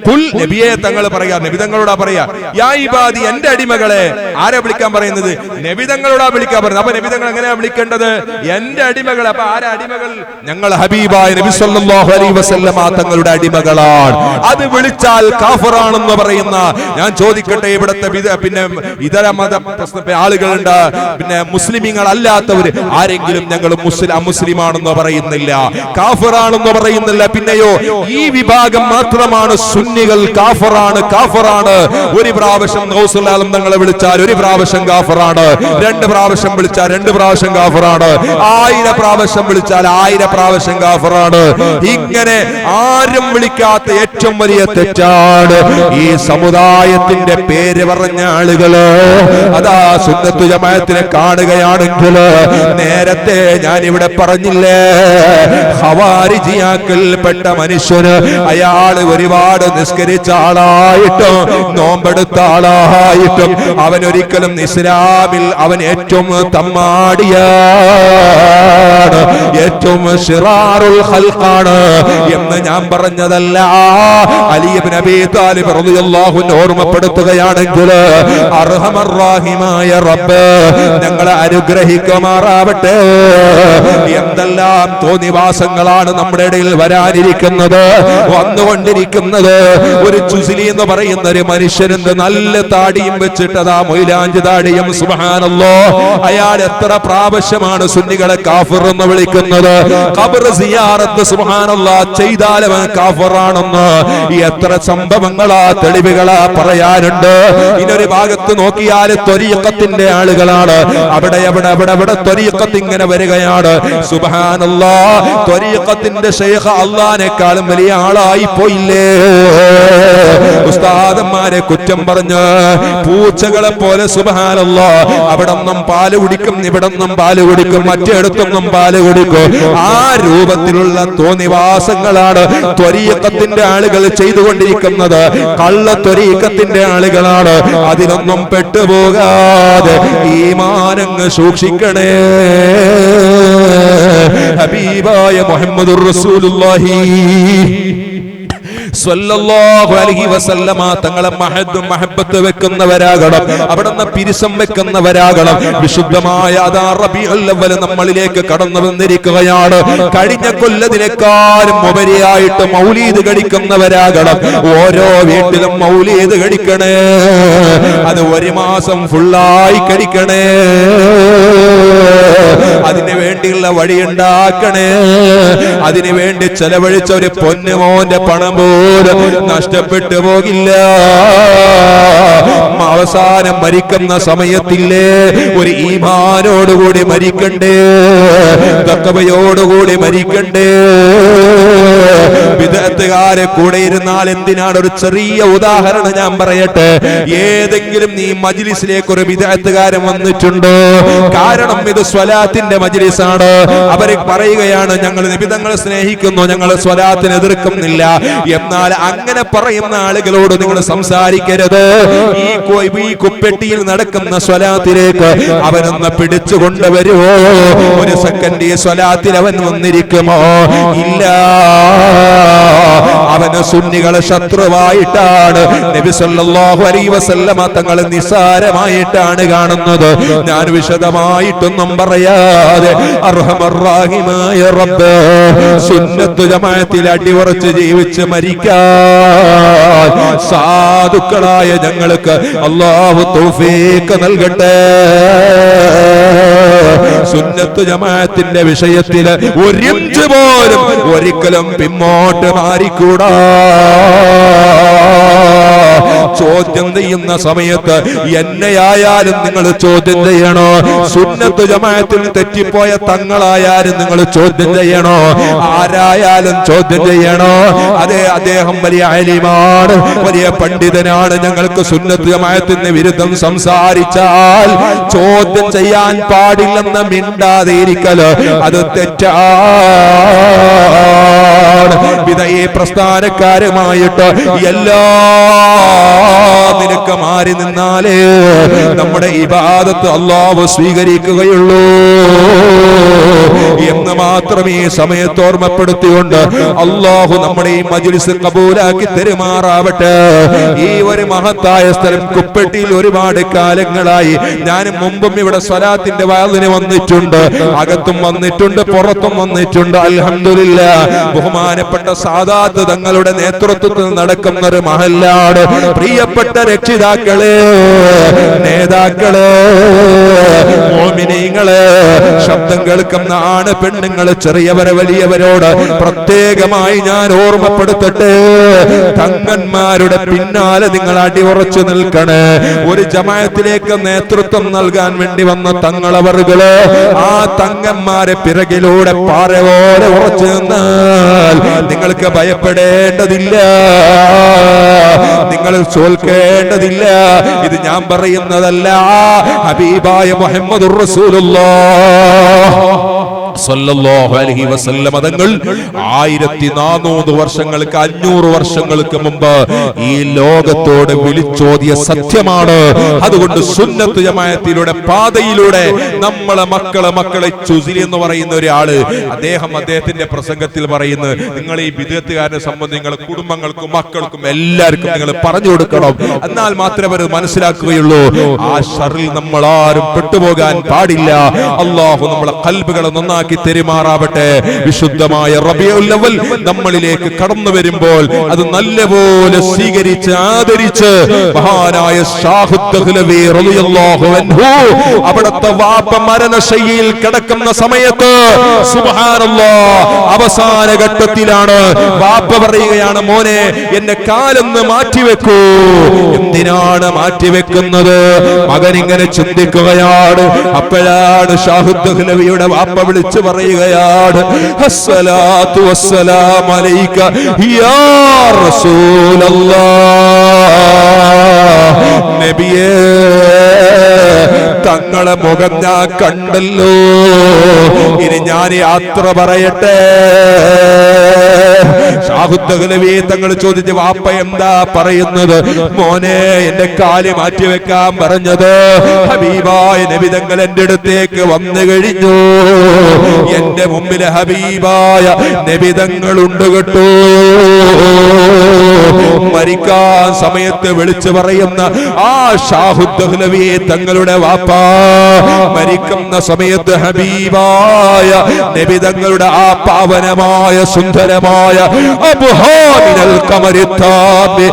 ഖുൽ നബിയെ തങ്ങൾ പറയാ, നബി തങ്ങളോടാ പറയാ, യാ ഇബാദി എന്റെ അടിമകളെ. ആരെ വിളിക്കാൻ പറയുന്നത്? നബി തങ്ങളോടാ വിളിക്കാൻ പറയുന്നത്. അപ്പൊ നബി തങ്ങൾ എങ്ങനെയാ വിളിക്കേണ്ടത്? എന്റെ അടിമകൾ. അപ്പൊ ആരെ അടിമകൾ? ഞങ്ങൾ ഹബീബായ നബി സല്ലല്ലാഹു അലൈഹി വസല്ലമ തങ്ങളുടെ അടിമകളാണ്. അത് വിളിച്ചാൽ കാഫിറാണെന്ന് പറയുന്ന, ഞാൻ ചോദിക്കട്ടെ, ഇവിടുത്തെ പിന്നെ ഇതര മത ആളുകളുണ്ട്, പിന്നെ മുസ്ലിമീങ്ങൾ അല്ലാത്തവര് ആരെങ്കിലും ഞങ്ങൾ അമുസ്ലിമാണെന്ന് പറയുന്നില്ല, കാഫിറാണെന്ന് പറയുന്നില്ല. പിന്നെയോ ഈ വിഭാഗം മാത്രമാണ് സുന്നികൾ. കാഫിറാണ്, കാഫിറാണ്. ഒരു പ്രാവശ്യം ഗൗസുൽ ആലം തങ്ങളെ വിളിച്ചാൽ ഒരു പ്രാവശ്യം കാഫിറാണ്, 2 പ്രാവശ്യം വിളിച്ചാൽ 2 പ്രാവശ്യം കാഫിറാണ്, 1000 പ്രാവശ്യം വിളിച്ചാൽ 1000 പ്രാവശ്യം കാഫിറാണ്. ഇങ്ങനെ ആരും വിളിക്കാത്ത ഏറ്റവും വലിയ തെറ്റാണ് ഈ സമുദായത്തിന്റെ പേര് പറഞ്ഞ ആളുകള്. അതാ സുന്നത്ത് ജമാഅത്തിനെ കാണുകയാണെങ്കിൽ, നേരത്തെ ഞാൻ ഇവിടെ പറഞ്ഞില്ലേ, ഖവാരിജിയാക്കൽപ്പെട്ട മനുഷ്യന് അയാള് ഒരുപാട് നിസ്കരിച്ച ആളായിട്ടും നോമ്പെടുത്ത ആളായിട്ടും അവൻ ഒരിക്കലും ഇസ്ലാമിൽ അവൻ ഏറ്റവും തമ്മാടിയാണ്, ഏറ്റവും ശിറാറുൽ ഖൽഖാണ് എന്ന് ഞാൻ പറഞ്ഞതല്ല. അലി ഇബ്നു അബീ താലിബ് റളിയല്ലാഹു അൻഹു ഓർമ്മപ്പെടുത്തുകയാണെങ്കിൽ, അർഹമർ റഹീമായ റബ്ബ് ഞങ്ങളെ അനുഗ്രഹിക്കുമാറാവട്ടെ. എന്തെല്ലാം തോന്നിവാസങ്ങളാണ് നമ്മുടെ ഇടയിൽ വരാനിരിക്കുന്നത്, വന്നുകൊണ്ടിരിക്കുന്നത്. ഒരു ചുസിലി എന്ന് പറയുന്ന ഒരു മനുഷ്യനെന്ത് നല്ല താടിയും വെച്ചിട്ടതാ, മൊയിലാഞ്ച് താടിയും. സുബ്ഹാനല്ലാഹ്, അയാൾ എത്ര പ്രാവശ്യമാണ് സുന്നികളെ കാഫിർ എന്ന് വിളിക്കുന്നത്. ഖബർ സിയാറത്ത് സുബ്ഹാനല്ലാഹ് ചെയ്താൽ അവൻ കാഫിറാണെന്ന് എത്ര സംഭവങ്ങളാ, തെളിവുകളാ പറയാനുണ്ട്. ഇനൊരു ഭാഗത്ത് നോക്കിയാൽ ത്വരീഖത്തിന്റെ ആളുകളാണ്, അവിടെ ത്വരീഖത്ത് ഇങ്ങനെ വരികയാണ്. സുബ്ഹാനല്ലാഹ്, ത്വരീഖത്തിന്റെ ശൈഖ് അല്ലാഹുവിനേക്കാളും വലിയ ആളായി പോയില്ലേ. ഉസ്താദന്മാരെ കുറ്റം പറഞ്ഞ് പൂച്ചകളെ പോലെ സുബ്ഹാനല്ലാഹ്, അവിടെ നിന്നും പാല് കുടിക്കും, ഇവിടെ നിന്നും പാല് കുടിക്കും, മറ്റേടത്തൊന്നും പാല് കുടിക്കും. ആ രൂപത്തിലുള്ള തോന്നിവാസങ്ങളാണ് ത്വരീഖത്തിന്റെ ആളുകൾ ചെയ്തുകൊണ്ടിരിക്കുന്നത്. കള്ള ത്വരീഖത്തിന്റെ ആളുകളാണ്. അതിലൊന്നും പെട്ടുപോകാതെ ഈമാനങ്ങ് സൂക്ഷിക്കണേ. ഹബീബായ മുഹമ്മദുർ റസൂലുള്ളാഹി സ്വല്ലല്ലാഹു അലൈഹി വസല്ലമ തങ്ങളെ മഹബത്ത് വെക്കുന്നവരാകണം, അവിടുന്ന് പിരിസം വെക്കുന്നവരാകണം. വിശുദ്ധമായ അതാ റബീഉൽ അവ്വൽ നമ്മളിലേക്ക് കടന്നു വന്നിരിക്കുകയാണ്. കഴിഞ്ഞ കൊല്ലത്തിനേക്കാളും ഉപരിയായിട്ട് മൗലീദ് കഴിക്കുന്നവരാകണം. ഓരോ വീട്ടിലും മൗലീദ് കഴിക്കണേ, അത് ഒരു മാസം ഫുള്ളായി കഴിക്കണേ. അതിനു വേണ്ടിയുള്ള വഴിയുണ്ടാക്കണേ. അതിനു വേണ്ടി ചെലവഴിച്ച ഒരു പൊന്നുമോന്റെ പണം പോലും നഷ്ടപ്പെട്ടു പോകില്ല. അവസാനം മരിക്കുന്ന സമയത്തില്ലേ ഒരു ഈമാനോടുകൂടി മരിക്കണ്ടേ, തഖ്വയോടുകൂടി മരിക്കണ്ടേ. വിദഅത്തുകാരെ കൂടെ ഇരുന്നാൽ എന്തിനാണ്? ഒരു ചെറിയ ഉദാഹരണം ഞാൻ പറയട്ടെ. ഏതെങ്കിലും നീ മജ്ലിസിലേക്ക് ഒരു വിദഅത്തുകാരൻ വന്നിട്ടുണ്ടോ? കാരണം ഇത് സ്വലാത്തിന്റെ മജ്ലിസാണ്. അവര് പറയുകയാണ് ഞങ്ങൾ നബി തങ്ങളെ സ്നേഹിക്കുന്നു, ഞങ്ങൾ സ്വലാത്തിനെ എതിർക്കുന്നില്ല. എന്നാൽ അങ്ങനെ പറയുന്ന ആളുകളോട് നിങ്ങൾ സംസാരിക്കരുത്. ഈ കുപ്പെട്ടിയിൽ നടക്കുന്ന സ്വലാത്തിലേക്ക് അവനൊന്ന് പിടിച്ചു കൊണ്ടുവരുമോ? ഒരു സെക്കൻഡ് ഈ സ്വലാത്തിൽ അവൻ വന്നിരിക്കുമോ? ഇല്ല. അവന് സുന്നികളെ ശത്രുവായിട്ടാണ് നബി സല്ലല്ലാഹു അലൈഹി വസല്ലമ തങ്ങൾ നിസാരമായിട്ടാണ് കാണുന്നത്. ഞാൻ വിശദമായിട്ടൊന്നും പറയാതെ അർഹമർ റഹീമായ റബ്ബ് സുന്നത്ത് ജമാഅത്തിൽ അടിയുറച്ച് ജീവിച്ച് മരിക്കാൻ സാധുക്കളായ ഞങ്ങൾക്ക് അല്ലാഹു തൗഫീഖ് നൽകട്ടെ. സുന്നത്ത് ജമാഅത്തിന്റെ വിഷയത്തിൽ ഒരിഞ്ച് പോലും ഒരിക്കലും പിന്നോട്ട് മാറിക്കൂടാ. ചോദ്യം ചെയ്യുന്ന സമയത്ത് എന്നെയായാലും നിങ്ങൾ ചോദ്യം ചെയ്യണോ? സുന്നത്ത് ജമാഅത്തിൽ തെറ്റിപ്പോയ തങ്ങളായാലും നിങ്ങൾ ചോദ്യം ചെയ്യണോ? ആരായാലും ചോദ്യം ചെയ്യണോ? അതെ, അദ്ദേഹം വലിയ അലിമാണ്, വലിയ പണ്ഡിതനാണ്. ഞങ്ങൾക്ക് സുന്നത്ത് ജമാഅത്തിന് വിരുദ്ധം സംസാരിച്ചാൽ ചോദ്യം ചെയ്യാൻ പാടില്ലെന്ന് മിണ്ടാതെ ഇരിക്കല് അത് തെറ്റാണ്. വിദഈ പ്രസ്ഥാനക്കാരുമായിട്ട് എല്ലാ നിനക്ക് മാറി നിന്നാലേ നമ്മുടെ ഇബാദത്ത് അല്ലാഹു സ്വീകരിക്കുകയുള്ളൂ എന്ന് മാത്രം ഈ സമയത്ത് ഓർമ്മപ്പെടുത്തിക്കൊണ്ട് അല്ലാഹു നമ്മുടെ ഈ മജ്ലിസ് കബൂലാക്കി തെരുമാറാവട്ടെ. ഈ ഒരു മഹത്തായ സ്ഥലം കുപ്പെട്ടിയിൽ ഒരുപാട് കാലങ്ങളായി ഞാൻ മുമ്പും ഇവിടെ സ്വലാത്തിന്റെ വഅദിന് വന്നിട്ടുണ്ട്, അകത്തും വന്നിട്ടുണ്ട്, പുറത്തും വന്നിട്ടുണ്ട്. അൽഹംദുലില്ലാഹ് ബഹുമാനപ്പെട്ട സാദാത്ത് തങ്ങളുടെ നേതൃത്വത്തിൽ നടക്കുന്ന ഒരു മഹല്ലാണ്. പ്രിയപ്പെട്ട രക്ഷിതാക്കളെ, നേതാക്കളെ, മുഅ്മിനീങ്ങളെ, ശബ്ദം കേൾക്കുന്ന ആണ് പെണ്ണുങ്ങള്, ചെറിയവരെ വലിയവരോട് പ്രത്യേകമായി ഞാൻ ഓർമ്മപ്പെടുത്തട്ടെ. തങ്ങന്മാരുടെ പിന്നാലെ നിങ്ങൾ അടിയുറച്ചു നിൽക്കണേ. ഒരു ജമാഅത്തിലേക്ക് നേതൃത്വം നൽകാൻ വേണ്ടി വന്ന തങ്ങളവറുകള് ആ തങ്ങന്മാരെ പിറകിലൂടെ പാറ പോലെ ഉറച്ചു നിന്നാൽ നിങ്ങൾക്ക് ഭയപ്പെടേണ്ടതില്ല, നിങ്ങൾ ചോൽക്കേണ്ടതില്ല. ഇത് ഞാൻ പറയുന്നതല്ല, ഹബീബായ മുഹമ്മദുർ റസൂലുള്ളാഹ് സല്ലല്ലാഹു അലൈഹി വസല്ലം തങ്ങൾ 1400 വർഷങ്ങൾക്ക് 500 വർഷങ്ങൾക്ക് മുമ്പ് ഈ ലോകത്തോട് വിളിച്ചോതിയ സത്യമാണ്. അതുകൊണ്ട് സുന്നത്ത് ജമാഅത്തിലൂടെ പാതയിലൂടെ നമ്മളെ മക്കളെ ചുസിരി എന്ന് പറയുന്ന ഒരാള് അദ്ദേഹത്തിന്റെ പ്രസംഗത്തിൽ പറയുന്നത്, നിങ്ങൾ ഈ ബിദ്അത്തുകാരനെ സംബന്ധിച്ച് നിങ്ങളുടെ കുടുംബങ്ങൾക്കും മക്കൾക്കും എല്ലാവർക്കും നിങ്ങൾ പറഞ്ഞു കൊടുക്കണം, എന്നാൽ മാത്രമേ അവർ മനസ്സിലാക്കുകയുള്ളൂ. ആ ഷറിൽ നമ്മൾ ആരും പെട്ടുപോകാൻ പാടില്ല. അല്ലാഹു നമ്മളെ ഖൽബുകളെ നന്നാക്കി തെരുമാറാവട്ടെ. വിശുദ്ധമായ റബീഉൽ അവ്വൽ നമ്മളിലേക്ക് കടന്നു വരുമ്പോൾ അത് നല്ലപോലെ സ്വീകരിച്ച് ആദരിച്ച് മഹാനായ ശാഹുദ് ദഹ്ലവി റളിയല്ലാഹു അൻഹു അവിടുത്തെ വാപ്പ മരണശയ്യയിൽ കിടക്കുന്ന സമയത്ത് സുബ്ഹാനല്ലാഹ് അവസാന ഘട്ടത്തിലാണ് വാപ്പ പറയുകയാണ്, മോനെ എന്റെ കാലൊന്ന് മാറ്റിവെക്കൂ. എന്തിനാണ് മാറ്റിവെക്കുന്നത്? മകൻ ഇങ്ങനെ ചിന്തിക്കുകയാണ്. അപ്പോഴാണ് ശാഹുദ് ദഹ്ലവിയുടെ വാപ്പ വിളിച്ചു പറയുകയാണ്, അസ്സലാത്തു വസ്സലാമു അലൈക യാ റസൂലല്ലാഹ്. നബിയേ, തങ്ങളെ മുഖം ഞാൻ കണ്ടല്ലോ, ഇനി ഞാൻ യാത്ര പറയട്ടെ. ശാഹുദ് ദഹ്ലവി തങ്ങൾ ചോദിച്ചു, വാപ്പ എന്താ പറയുന്നത്? മോനെ, എന്റെ കാല് മാറ്റിവെക്കാൻ പറഞ്ഞത് ഹബീബായ നബി തങ്ങൾ എന്റെ അടുത്തേക്ക് വന്നു കഴിഞ്ഞു. എന്റെ മുമ്പിൽ ഹബീബായ നബി തങ്ങൾ ഉണ്ട് കേട്ടോ. മരിക്കാൻ സമയത്ത് വിളിച്ചു പറയുന്ന ആ ഷാഹുദ്ദഹ്ലവിയെ തങ്ങളുടെ വാപ്പ മരിക്കുന്ന സമയത്ത് ഹബീബായ നബി തങ്ങളുടെ ആ പാവനമായ സുന്ദരമായ അബ്ഹാമിനൽ ഖമരി താബി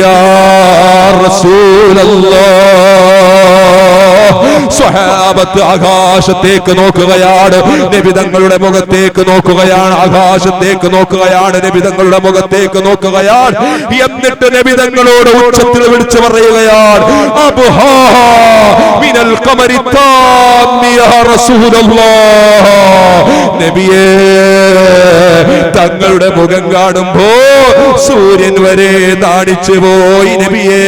യാ റസൂലല്ലാഹ് സ്വഹാബത്ത് ആകാശത്തേക്ക് നോക്കുകയാണ്, നബി തങ്ങളുടെ മുഖത്തേക്ക് നോക്കുകയാണ്, ആകാശത്തേക്ക് നോക്കുകയാണ്, നബി തങ്ങളുടെ മുഖത്തേക്ക് നോക്കുകയാണ്. എന്നിട്ട് നബി തങ്ങളോട് ഉച്ചത്തിൽ വിളിച്ചു പറയുകയാണ്, അബ്ഹാ മിനൽ ഖമരി താബി യാ റസൂലല്ലാഹ്. നബിയേ, തങ്ങളുടെ മുഖം കാണുമ്പോ സൂര്യൻ വരെ നാണിച്ചു പോയി നബിയേ,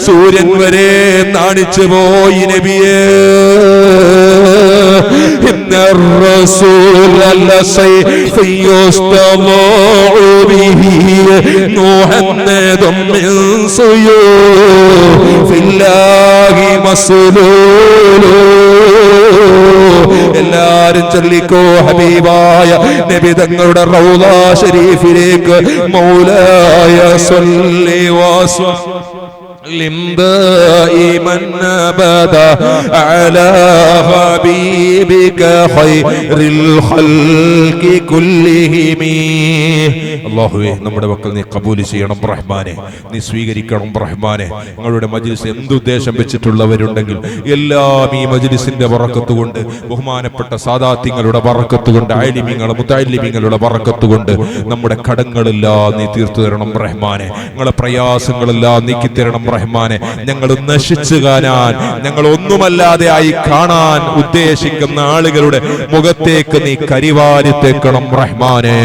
സൂര്യൻ വരെ നാണിച്ചു പോയി നബിയേ. إن الرسول لسيف يستضاع به مهند من سيوف الله مسلول. എല്ലാരും ചൊല്ലിക്കോ ഹബീബായ നബി തങ്ങളുടെ റൗള ശരീഫിലേക്ക് മൗലായ സ്വല്ലി വസല്ലിം ദായിമൻ അബദാ അലാ ഹബീബിക ഖൈറിൽ ഖൽഖി കുല്ലിഹിം. അല്ലാഹുവേ, നമ്മുടെ മക്കൾ നീ കബൂൽ ചെയ്യണം റഹ്മാനെ, നീ സ്വീകരിക്കണം റഹ്മാനെ. നിങ്ങളുടെ മജ്ലിസ് എന്തുദ്ദേശം വെച്ചിട്ടുള്ളവരുണ്ടെങ്കിൽ എല്ലാം ഈ മജ്ലിസിന്റെ ബറക്കത്ത് കൊണ്ട്, ബഹുമാനപ്പെട്ട സാദാത്യങ്ങളുടെ ബറക്കത്ത് കൊണ്ട്, ആലിമീങ്ങളുടെ മുതഅല്ലിമീങ്ങളുടെ ബറക്കത്ത് കൊണ്ട് നമ്മുടെ കടങ്ങളെല്ലാം നീ തീർത്തു തരണം റഹ്മാനെ. ഞങ്ങളുടെ പ്രയാസങ്ങളെല്ലാം നീക്കി തരണം റഹ്മാനെ. ഞങ്ങൾ നശിച്ചു കാണാൻ, ഞങ്ങൾ ഒന്നുമല്ലാതെ ആയി കാണാൻ ഉദ്ദേശിക്കുന്ന ആളുകളുടെ മുഖത്തേക്ക് നീ കരിവാരി തേക്കണം റഹ്മാനെ.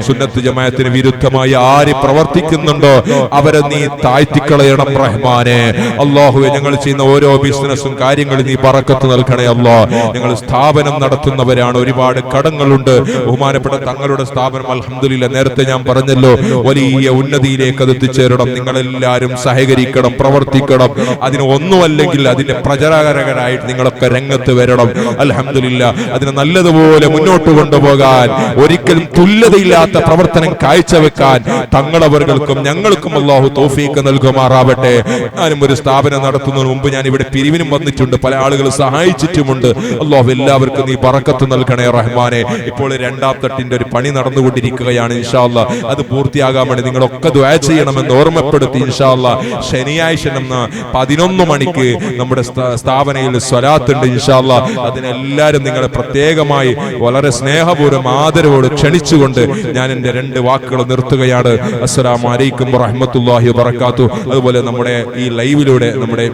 സുന്നത്ത് ജമാഅത്തിന് വിരുദ്ധമായി ആര് പ്രവർത്തിക്കുന്നുണ്ടോ അവരെ നീ താഴ്ത്തിക്കളയണം റഹ്മാനെ. അല്ലാഹുവേ, ഞങ്ങൾ ചെയ്യുന്ന ഓരോ ബിസിനസ്സും കാര്യങ്ങളും നീ ബറക്കത്ത് നൽകണേ അല്ലാഹ്. ഞങ്ങൾ സ്ഥാപനം നടത്തുന്നവരാണ്, ഒരുപാട് കടങ്ങളുണ്ട്. ബഹുമാനപ്പെട്ട തങ്ങളുടെ സ്ഥാപനം അൽഹംദുലില്ലാഹ്, നേരത്തെ ഞാൻ പറഞ്ഞല്ലോ, വലിയ ഉന്നതിയിലേക്ക് അത് എത്തിച്ചേരണം. നിങ്ങളെല്ലാവരും സഹകരിക്കണം, പ്രവർത്തിക്കണം. അതിന് ഒന്നുമല്ലെങ്കിൽ അതിന്റെ പ്രചാരകരായിട്ട് നിങ്ങളൊക്കെ രംഗത്ത് വരണം. അൽഹംദുലില്ലാഹ്, അതിനെ നല്ലതുപോലെ മുന്നോട്ട് കൊണ്ടുപോകാൻ, ഒരിക്കലും തുല്യതയില്ലാത്ത പ്രവർത്തനം കാഴ്ചവെക്കാൻ തങ്ങളവർക്കും ഞങ്ങൾക്കും അല്ലാഹു തൗഫീഖ് നൽകുമാറാവട്ടെ. ഞാനും ഒരു സ്ഥാപനം നടത്തുന്നതിന് മുമ്പ് ഞാൻ ഇവിടെ പിരിവിനും വന്നിട്ടുണ്ട്, പല ആളുകൾ സഹായിച്ചിട്ടുമുണ്ട്. അല്ലാഹു എല്ലാവർക്കും നീ ബറക്കത്ത് നൽകണേ റഹ്മാനെ. ഇപ്പോൾ രണ്ടാം തട്ടിന്റെ ഒരു പണി നടന്നുകൊണ്ടിരിക്കുകയാണ്. ഇൻഷാ അല്ലാഹ് അത് പൂർത്തിയാകാൻ വേണ്ടി നിങ്ങളൊക്കെ ദുആ ചെയ്യണമെന്ന് ഓർമ്മപ്പെടുത്തി. ഇൻഷാ അല്ലാഹ് ശനിയാഴ്ച 11 മണിക്ക് നമ്മുടെ സ്ഥാപനയിൽ സ്വലാത്ത് ഉണ്ട്. ഇൻഷാ അല്ലാഹ് അതിനെല്ലാവരും നിങ്ങളെ പ്രത്യേകമായി വളരെ സ്നേഹപൂർവ്വം ആദരവോട് ക്ഷണിച്ചുകൊണ്ട് ഞാൻ എന്റെ 2 വാക്കുകൾ നിർത്തുകയാണ്. അസ്സലാമു അലൈക്കും വറഹ്മത്തുള്ളാഹി വബറകാതുഹു. അതുപോലെ നമ്മുടെ ഈ ലൈവിലൂടെ, നമ്മുടെ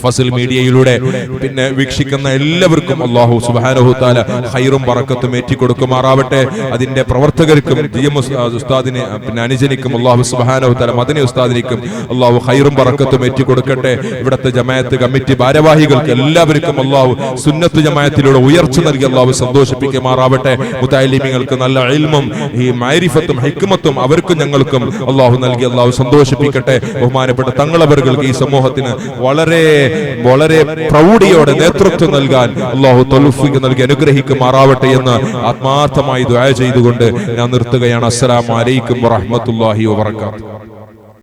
ഫസൽ മീഡിയയിലൂടെ പിന്നെ വീക്ഷിക്കുന്ന എല്ലാവർക്കും അല്ലാഹു സുബ്ഹാനഹു തആല ഖൈറും ബറക്കത്തും ഏറ്റിക്കൊടുക്കുമാറാവട്ടെ. അതിന്റെ പ്രവർത്തകർക്കും ഉസ്താദിനെ പിന്നെ അനുജനിക്കും അല്ലാഹു സുബ്ഹാനഹു തആല, മദനി ഉസ്താദിനിക്കും അല്ലാഹു ഖൈറും ബറക്കത്തും ഏറ്റിക്കൊടുക്കട്ടെ. ഇവിടുത്തെ ജമാഅത്ത് കമ്മിറ്റി ഭാരവാഹികൾക്ക് എല്ലാവർക്കും അല്ലാഹു സുന്നത്ത് ജമാഅത്തിലൂടെ ഉയർച്ച നൽകി അല്ലാഹു സന്തോഷിപ്പിക്കുമാറാവട്ടെ. മുതഅല്ലിമീങ്ങൾക്ക് നല്ല ഇൽമും ഈ മഅരിഫത്തും ഹിക്മത്തും അവർക്കും ഞങ്ങൾക്കും അല്ലാഹു നൽകി അല്ലാഹു സന്തോഷിപ്പിക്കട്ടെ. ബഹുമാനപ്പെട്ട തങ്ങളവർക്ക് ഈ സമൂഹത്തിന് വളരെ പ്രൗഢിയോടെ നേതൃത്വം നൽകാൻ അല്ലാഹു തൗഫീഖ് നൽകി അനുഗ്രഹിക്കുമാറാവട്ടെ എന്ന് ആത്മാർത്ഥമായി ദുആ ചെയ്തുകൊണ്ട് ഞാൻ നിർത്തുകയാണ്. അസ്സലാമു അലൈക്കും വറഹ്മത്തുള്ളാഹി വബറകാതുഹു.